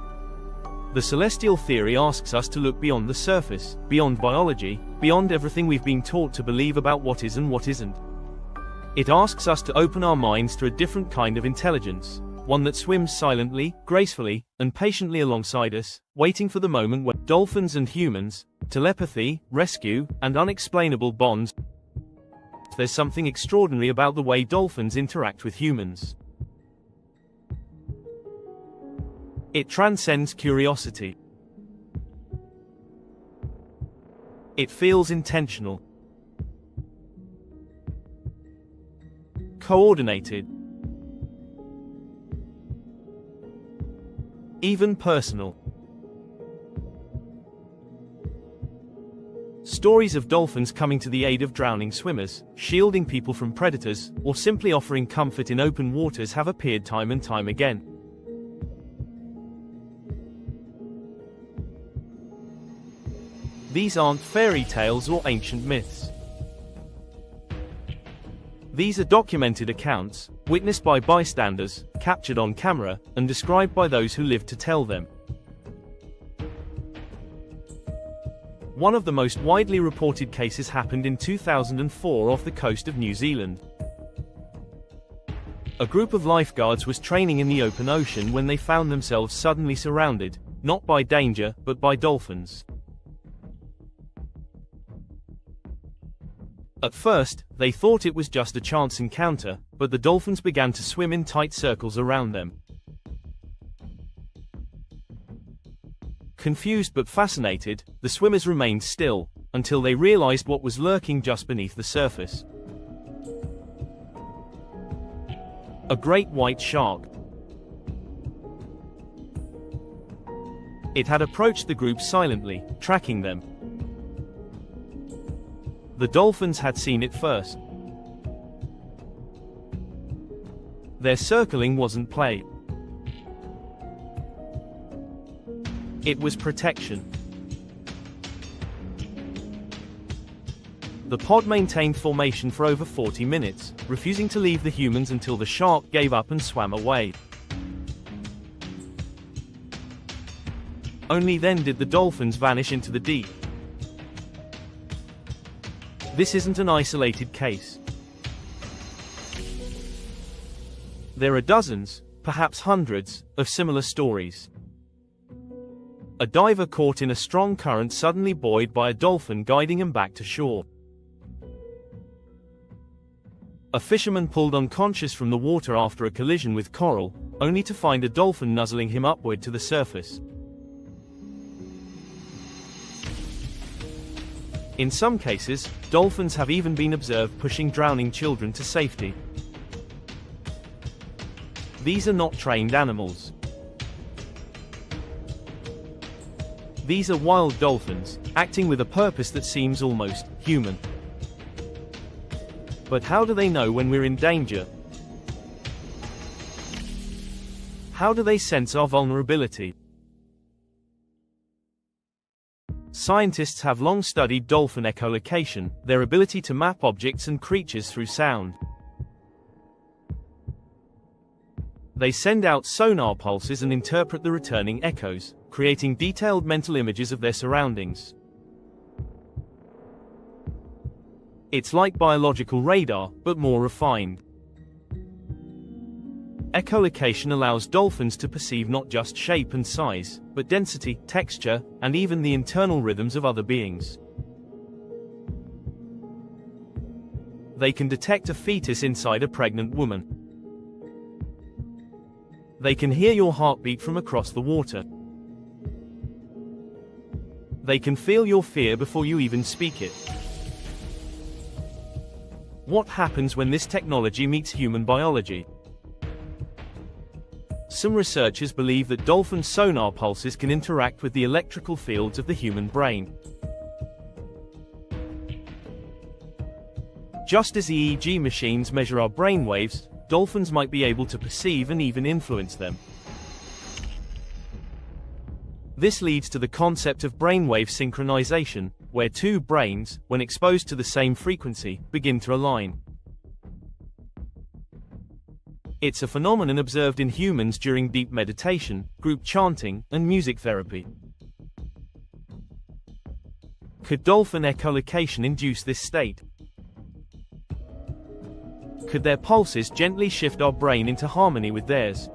The celestial theory asks us to look beyond the surface, beyond biology, beyond everything we've been taught to believe about what is and what isn't. It asks us to open our minds to a different kind of intelligence, one that swims silently, gracefully, and patiently alongside us, waiting for the moment when dolphins and humans, telepathy, rescue, and unexplainable bonds. There's something extraordinary about the way dolphins interact with humans. It transcends curiosity. It feels intentional, coordinated, even personal. Stories of dolphins coming to the aid of drowning swimmers, shielding people from predators, or simply offering comfort in open waters have appeared time and time again. These aren't fairy tales or ancient myths. These are documented accounts, witnessed by bystanders, captured on camera, and described by those who lived to tell them. One of the most widely reported cases happened in 2004 off the coast of New Zealand. A group of lifeguards was training in the open ocean when they found themselves suddenly surrounded, not by danger, but by dolphins. At first, they thought it was just a chance encounter, but the dolphins began to swim in tight circles around them. Confused but fascinated, the swimmers remained still, until they realized what was lurking just beneath the surface. A great white shark. It had approached the group silently, tracking them. The dolphins had seen it first. Their circling wasn't play. It was protection. The pod maintained formation for over 40 minutes, refusing to leave the humans until the shark gave up and swam away. Only then did the dolphins vanish into the deep. This isn't an isolated case. There are dozens, perhaps hundreds, of similar stories. A diver caught in a strong current suddenly buoyed by a dolphin guiding him back to shore. A fisherman pulled unconscious from the water after a collision with coral, only to find a dolphin nuzzling him upward to the surface. In some cases, dolphins have even been observed pushing drowning children to safety. These are not trained animals. These are wild dolphins, acting with a purpose that seems almost human. But how do they know when we're in danger? How do they sense our vulnerability? Scientists have long studied dolphin echolocation, their ability to map objects and creatures through sound. They send out sonar pulses and interpret the returning echoes, creating detailed mental images of their surroundings. It's like biological radar, but more refined. Echolocation allows dolphins to perceive not just shape and size, but density, texture, and even the internal rhythms of other beings. They can detect a fetus inside a pregnant woman. They can hear your heartbeat from across the water. They can feel your fear before you even speak it. What happens when this technology meets human biology? Some researchers believe that dolphin sonar pulses can interact with the electrical fields of the human brain. Just as EEG machines measure our brainwaves, dolphins might be able to perceive and even influence them. This leads to the concept of brainwave synchronization, where two brains, when exposed to the same frequency, begin to align. It's a phenomenon observed in humans during deep meditation, group chanting, and music therapy. Could dolphin echolocation induce this state? Could their pulses gently shift our brain into harmony with theirs?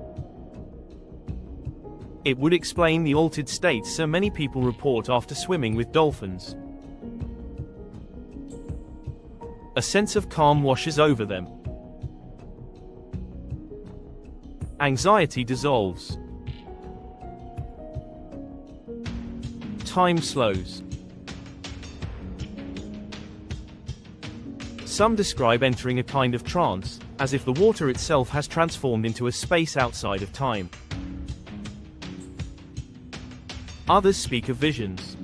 It would explain the altered states so many people report after swimming with dolphins. A sense of calm washes over them. Anxiety dissolves. Time slows. Some describe entering a kind of trance, as if the water itself has transformed into a space outside of time. Others speak of visions,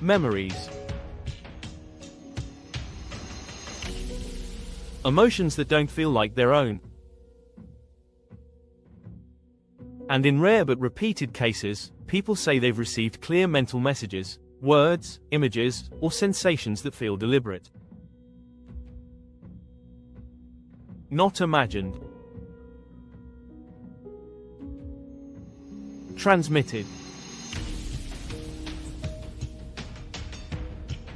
memories, emotions that don't feel like their own. And in rare but repeated cases, people say they've received clear mental messages, words, images, or sensations that feel deliberate. Not imagined. Transmitted.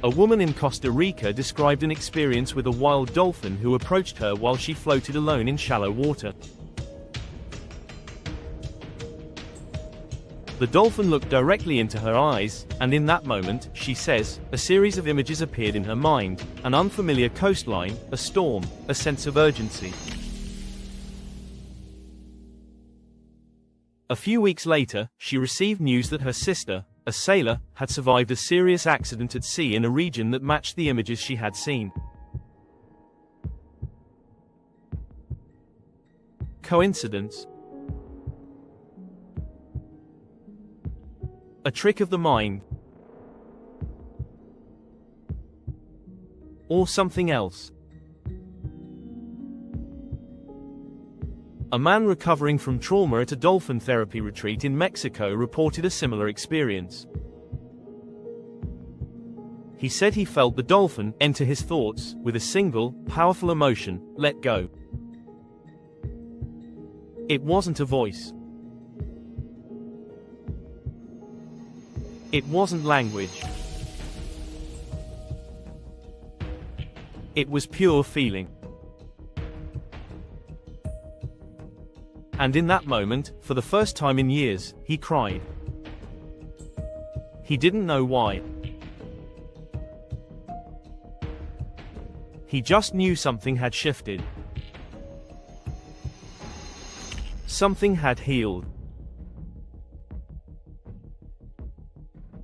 A woman in Costa Rica described an experience with a wild dolphin who approached her while she floated alone in shallow water. The dolphin looked directly into her eyes, and in that moment, she says, a series of images appeared in her mind: an unfamiliar coastline, a storm, a sense of urgency. A few weeks later, she received news that her sister, a sailor, had survived a serious accident at sea in a region that matched the images she had seen. Coincidence? A trick of the mind? Or something else? A man recovering from trauma at a dolphin therapy retreat in Mexico reported a similar experience. He said he felt the dolphin enter his thoughts with a single, powerful emotion: let go. It wasn't a voice. It wasn't language. It was pure feeling. And in that moment, for the first time in years, he cried. He didn't know why. He just knew something had shifted. Something had healed.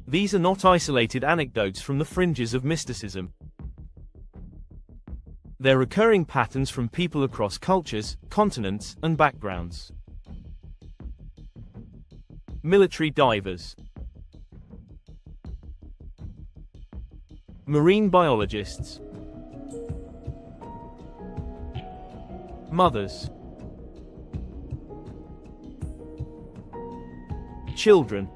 These are not isolated anecdotes from the fringes of mysticism. They're recurring patterns from people across cultures, continents, and backgrounds. Military divers, marine biologists, mothers, children,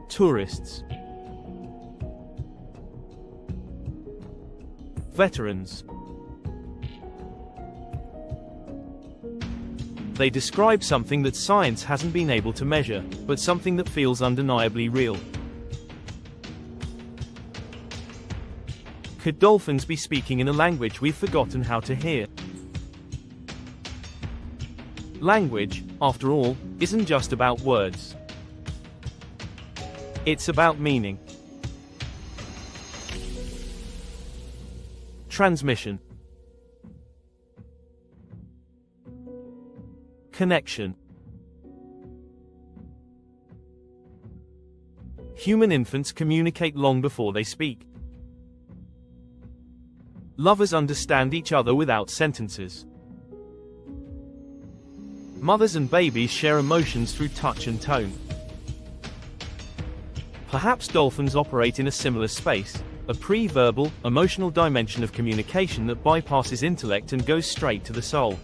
tourists, veterans. They describe something that science hasn't been able to measure, but something that feels undeniably real. Could dolphins be speaking in a language we've forgotten how to hear? Language, after all, isn't just about words. It's about meaning. Transmission. Connection. Human infants communicate long before they speak. Lovers understand each other without sentences. Mothers and babies share emotions through touch and tone. Perhaps dolphins operate in a similar space, a pre-verbal, emotional dimension of communication that bypasses intellect and goes straight to the soul.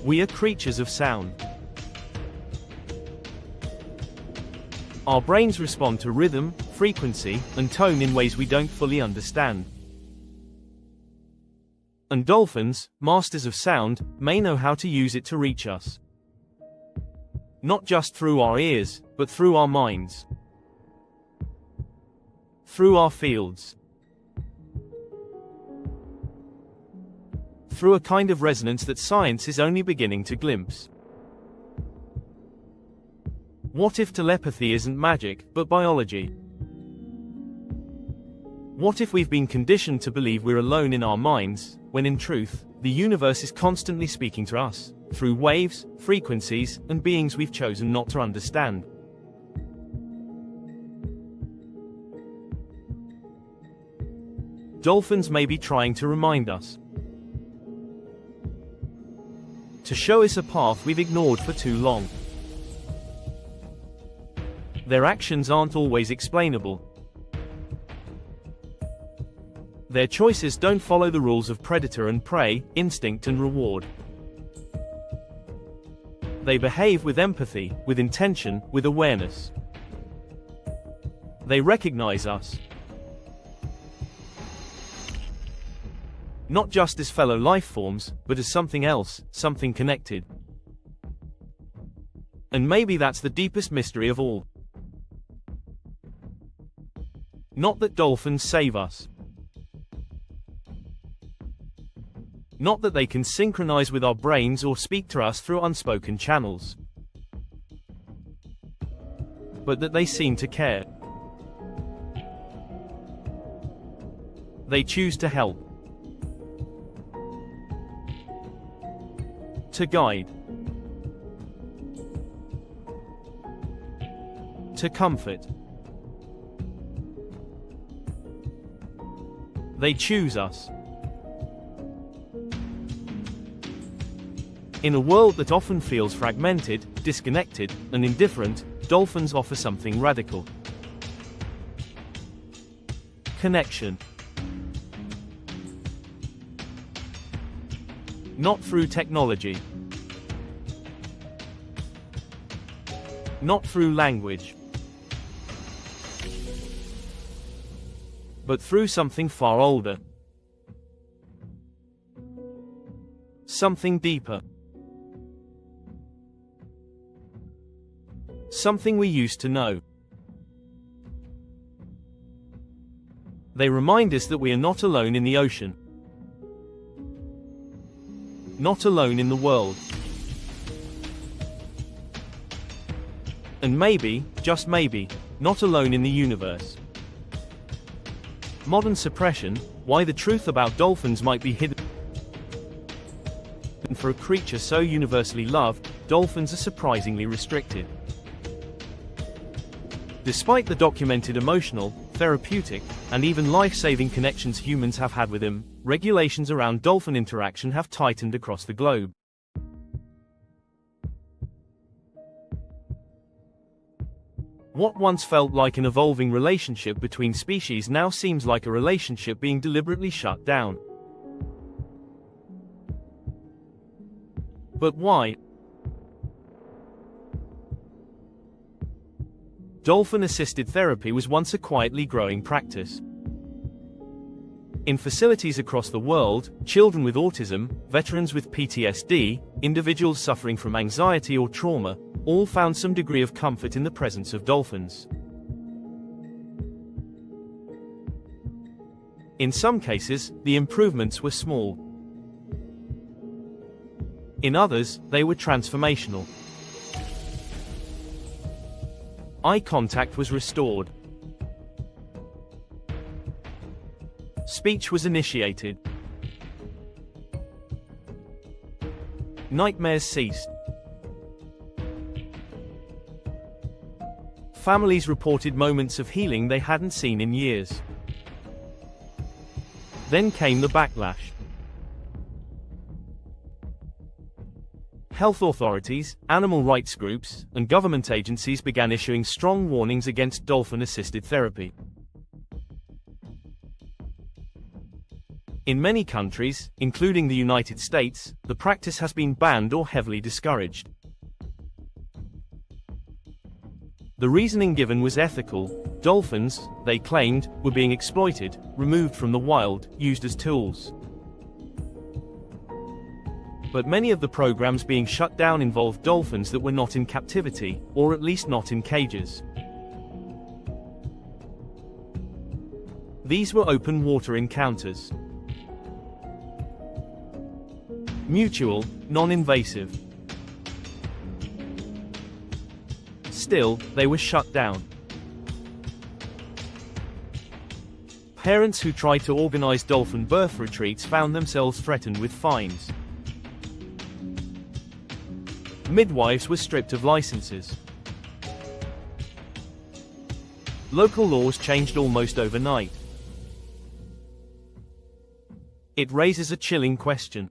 We are creatures of sound. Our brains respond to rhythm, frequency, and tone in ways we don't fully understand. And dolphins, masters of sound, may know how to use it to reach us. Not just through our ears, but through our minds. Through our fields. Through a kind of resonance that science is only beginning to glimpse. What if telepathy isn't magic, but biology? What if we've been conditioned to believe we're alone in our minds, when in truth, the universe is constantly speaking to us, through waves, frequencies, and beings we've chosen not to understand? Dolphins may be trying to remind us. To show us a path we've ignored for too long. Their actions aren't always explainable. Their choices don't follow the rules of predator and prey, instinct and reward. They behave with empathy, with intention, with awareness. They recognize us. Not just as fellow life forms, but as something else, something connected. And maybe that's the deepest mystery of all. Not that dolphins save us. Not that they can synchronize with our brains or speak to us through unspoken channels. But that they seem to care. They choose to help. To guide. To comfort. They choose us. In a world that often feels fragmented, disconnected, and indifferent, dolphins offer something radical. Connection. Not through technology. Not through language. But through something far older. Something deeper. Something we used to know. They remind us that we are not alone in the ocean, not alone in the world, and maybe, just maybe, not alone in the universe. Modern suppression, why the truth about dolphins might be hidden. For a creature so universally loved, dolphins are surprisingly restricted. Despite the documented emotional, therapeutic, and even life-saving connections humans have had with them, regulations around dolphin interaction have tightened across the globe. What once felt like an evolving relationship between species now seems like a relationship being deliberately shut down. But why? Dolphin-assisted therapy was once a quietly growing practice. In facilities across the world, children with autism, veterans with PTSD, individuals suffering from anxiety or trauma, all found some degree of comfort in the presence of dolphins. In some cases, the improvements were small. In others, they were transformational. Eye contact was restored. Speech was initiated. Nightmares ceased. Families reported moments of healing they hadn't seen in years. Then came the backlash. Health authorities, animal rights groups, and government agencies began issuing strong warnings against dolphin-assisted therapy. In many countries, including the United States, the practice has been banned or heavily discouraged. The reasoning given was ethical. Dolphins, they claimed, were being exploited, removed from the wild, used as tools. But many of the programs being shut down involved dolphins that were not in captivity, or at least not in cages. These were open water encounters. Mutual, non-invasive. Still, they were shut down. Parents who tried to organize dolphin birth retreats found themselves threatened with fines. Midwives were stripped of licenses. Local laws changed almost overnight. It raises a chilling question.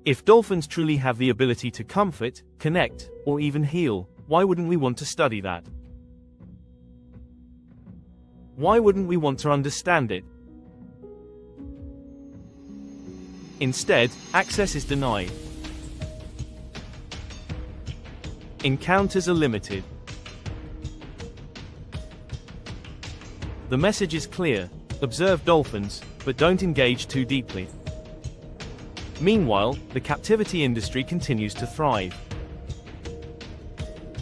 If dolphins truly have the ability to comfort, connect, or even heal, why wouldn't we want to study that? Why wouldn't we want to understand it? Instead, access is denied. Encounters are limited. The message is clear: observe dolphins, but don't engage too deeply. Meanwhile, the captivity industry continues to thrive.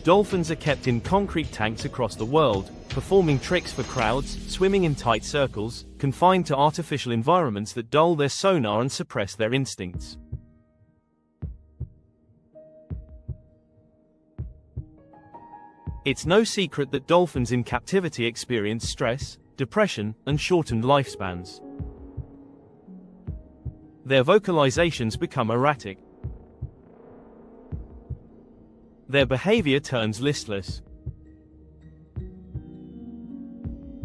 Dolphins are kept in concrete tanks across the world, performing tricks for crowds, swimming in tight circles, confined to artificial environments that dull their sonar and suppress their instincts. It's no secret that dolphins in captivity experience stress, depression, and shortened lifespans. Their vocalizations become erratic. Their behavior turns listless.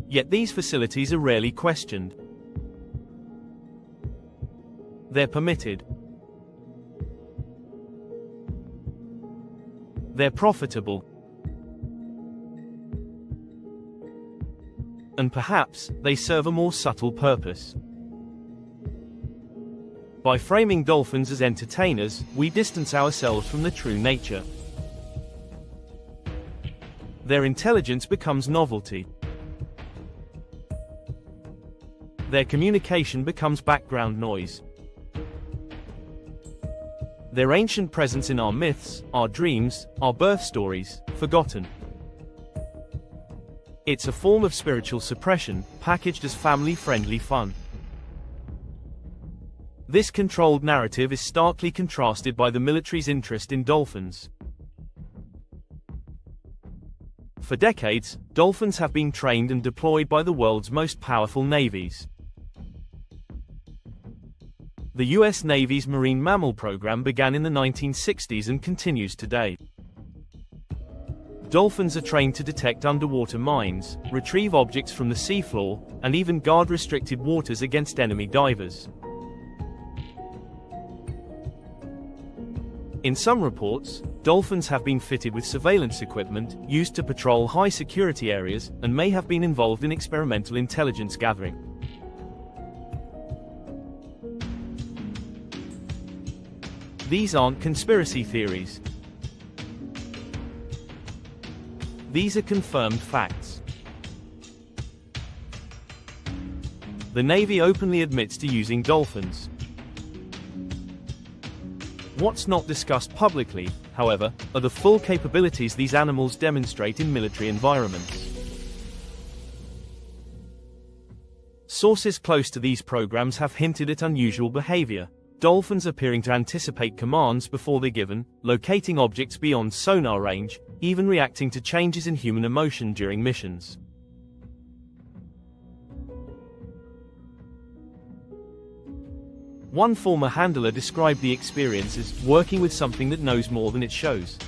Yet these facilities are rarely questioned. They're permitted. They're profitable. And perhaps, they serve a more subtle purpose. By framing dolphins as entertainers, we distance ourselves from the true nature. Their intelligence becomes novelty. Their communication becomes background noise. Their ancient presence in our myths, our dreams, our birth stories, forgotten. It's a form of spiritual suppression, packaged as family-friendly fun. This controlled narrative is starkly contrasted by the military's interest in dolphins. For decades, dolphins have been trained and deployed by the world's most powerful navies. The US Navy's marine mammal program began in the 1960s and continues today. Dolphins are trained to detect underwater mines, retrieve objects from the seafloor, and even guard restricted waters against enemy divers. In some reports, dolphins have been fitted with surveillance equipment, used to patrol high-security areas, and may have been involved in experimental intelligence gathering. These aren't conspiracy theories. These are confirmed facts. The Navy openly admits to using dolphins. What's not discussed publicly, however, are the full capabilities these animals demonstrate in military environments. Sources close to these programs have hinted at unusual behavior, dolphins appearing to anticipate commands before they're given, locating objects beyond sonar range, even reacting to changes in human emotion during missions. One former handler described the experience as working with something that knows more than it shows.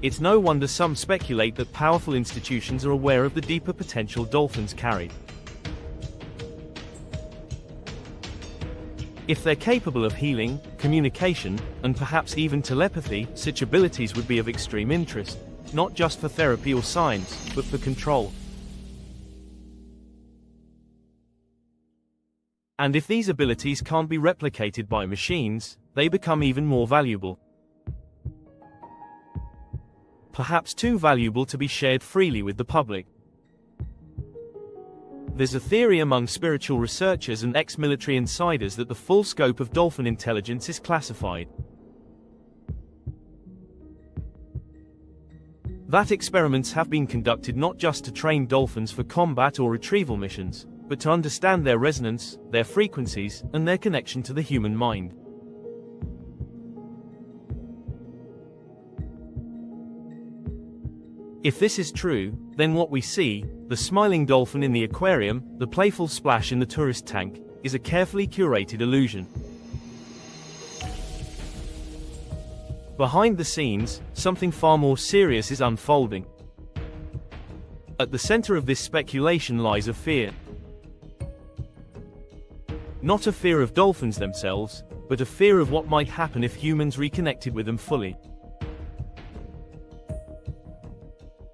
It's no wonder some speculate that powerful institutions are aware of the deeper potential dolphins carry. If they're capable of healing, communication, and perhaps even telepathy, such abilities would be of extreme interest, not just for therapy or science, but for control. And if these abilities can't be replicated by machines, they become even more valuable. Perhaps too valuable to be shared freely with the public. There's a theory among spiritual researchers and ex-military insiders that the full scope of dolphin intelligence is classified. That experiments have been conducted not just to train dolphins for combat or retrieval missions, but to understand their resonance, their frequencies, and their connection to the human mind. If this is true, then what we see, the smiling dolphin in the aquarium, the playful splash in the tourist tank, is a carefully curated illusion. Behind the scenes, something far more serious is unfolding. At the center of this speculation lies a fear. Not a fear of dolphins themselves, but a fear of what might happen if humans reconnected with them fully.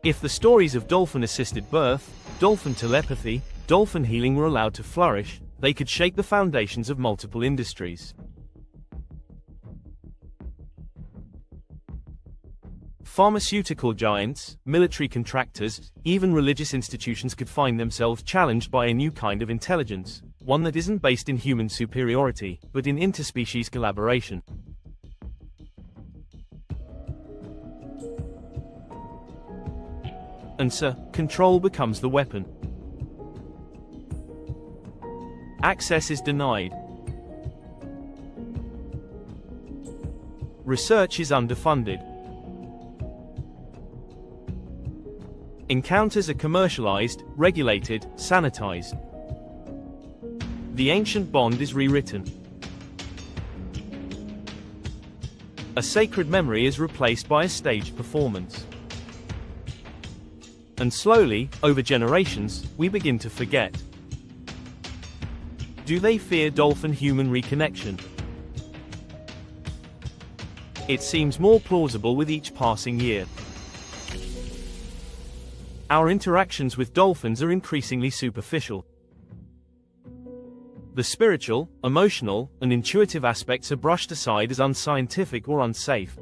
If the stories of dolphin-assisted birth, dolphin telepathy, dolphin healing were allowed to flourish, they could shake the foundations of multiple industries. Pharmaceutical giants, military contractors, even religious institutions could find themselves challenged by a new kind of intelligence, one that isn't based in human superiority, but in interspecies collaboration. And so, control becomes the weapon. Access is denied. Research is underfunded. Encounters are commercialized, regulated, sanitized. The ancient bond is rewritten. A sacred memory is replaced by a staged performance. And slowly, over generations, we begin to forget. Do they fear dolphin-human reconnection? It seems more plausible with each passing year. Our interactions with dolphins are increasingly superficial. The spiritual, emotional, and intuitive aspects are brushed aside as unscientific or unsafe.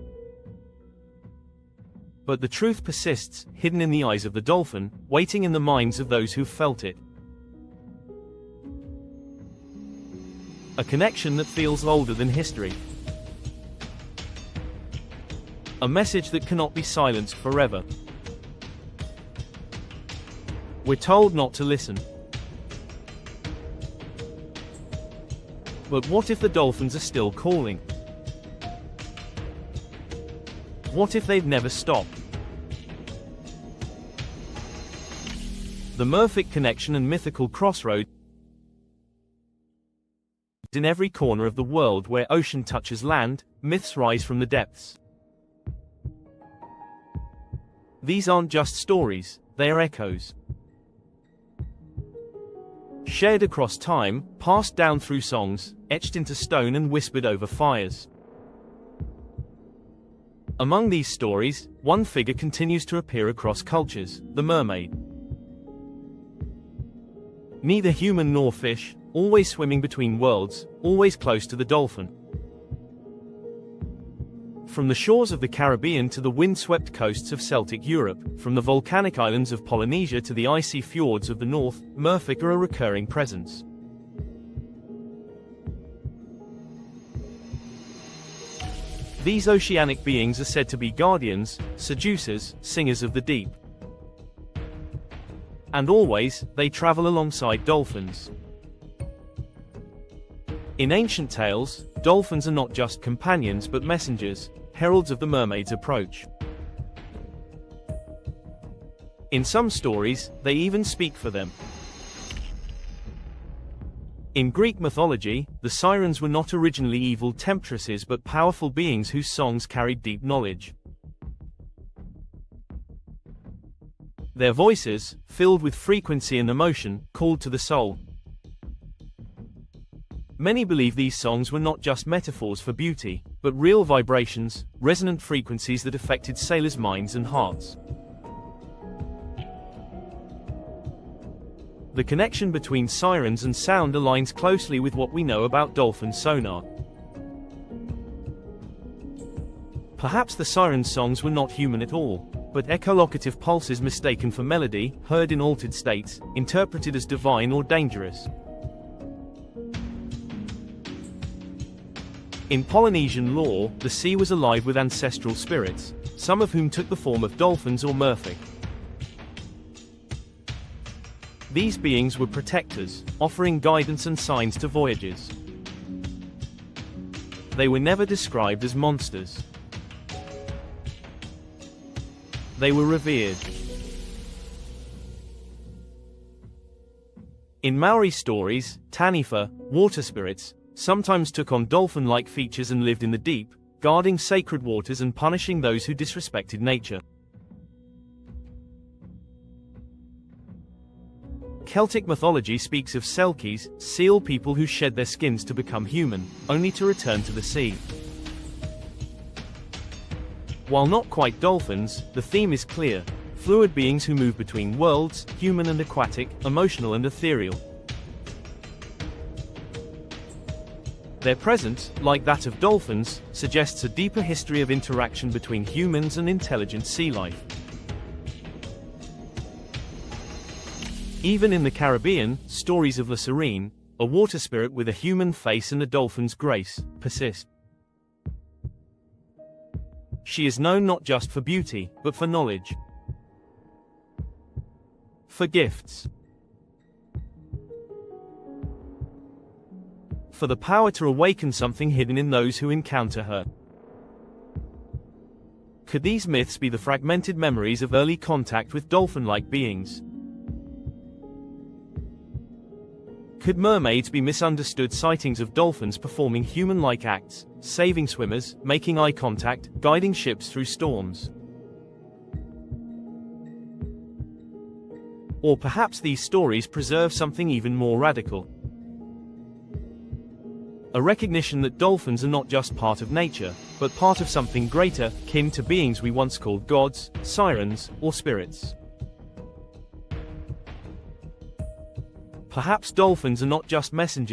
But the truth persists, hidden in the eyes of the dolphin, waiting in the minds of those who've felt it. A connection that feels older than history. A message that cannot be silenced forever. We're told not to listen. But what if the dolphins are still calling? What if they've never stopped? The Murphic connection and mythical crossroad in every corner of the world where ocean touches land, myths rise from the depths. These aren't just stories, they are echoes. Shared across time, passed down through songs, etched into stone and whispered over fires. Among these stories, one figure continues to appear across cultures, the mermaid. Neither human nor fish, always swimming between worlds, always close to the dolphin. From the shores of the Caribbean to the wind-swept coasts of Celtic Europe, from the volcanic islands of Polynesia to the icy fjords of the north, Murphic are a recurring presence. These oceanic beings are said to be guardians, seducers, singers of the deep. And always, they travel alongside dolphins. In ancient tales, dolphins are not just companions but messengers, heralds of the mermaid's approach. In some stories, they even speak for them. In Greek mythology, the sirens were not originally evil temptresses but powerful beings whose songs carried deep knowledge. Their voices, filled with frequency and emotion, called to the soul. Many believe these songs were not just metaphors for beauty, but real vibrations, resonant frequencies that affected sailors' minds and hearts. The connection between sirens and sound aligns closely with what we know about dolphin sonar. Perhaps the sirens' songs were not human at all, but echolocative pulses mistaken for melody, heard in altered states, interpreted as divine or dangerous. In Polynesian lore, the sea was alive with ancestral spirits, some of whom took the form of dolphins or Murphic. These beings were protectors, offering guidance and signs to voyagers. They were never described as monsters. They were revered. In Maori stories, taniwha, water spirits, sometimes took on dolphin-like features and lived in the deep, guarding sacred waters and punishing those who disrespected nature. Celtic mythology speaks of selkies, seal people who shed their skins to become human, only to return to the sea. While not quite dolphins, the theme is clear: fluid beings who move between worlds, human and aquatic, emotional and ethereal. Their presence, like that of dolphins, suggests a deeper history of interaction between humans and intelligent sea life. Even in the Caribbean, stories of La Serene, a water spirit with a human face and a dolphin's grace, persist. She is known not just for beauty, but for knowledge, for gifts, for the power to awaken something hidden in those who encounter her. Could these myths be the fragmented memories of early contact with dolphin-like beings? Could mermaids be misunderstood sightings of dolphins performing human-like acts, saving swimmers, making eye contact, guiding ships through storms? Or perhaps these stories preserve something even more radical. A recognition that dolphins are not just part of nature, but part of something greater, kin to beings we once called gods, sirens, or spirits. Perhaps dolphins are not just messengers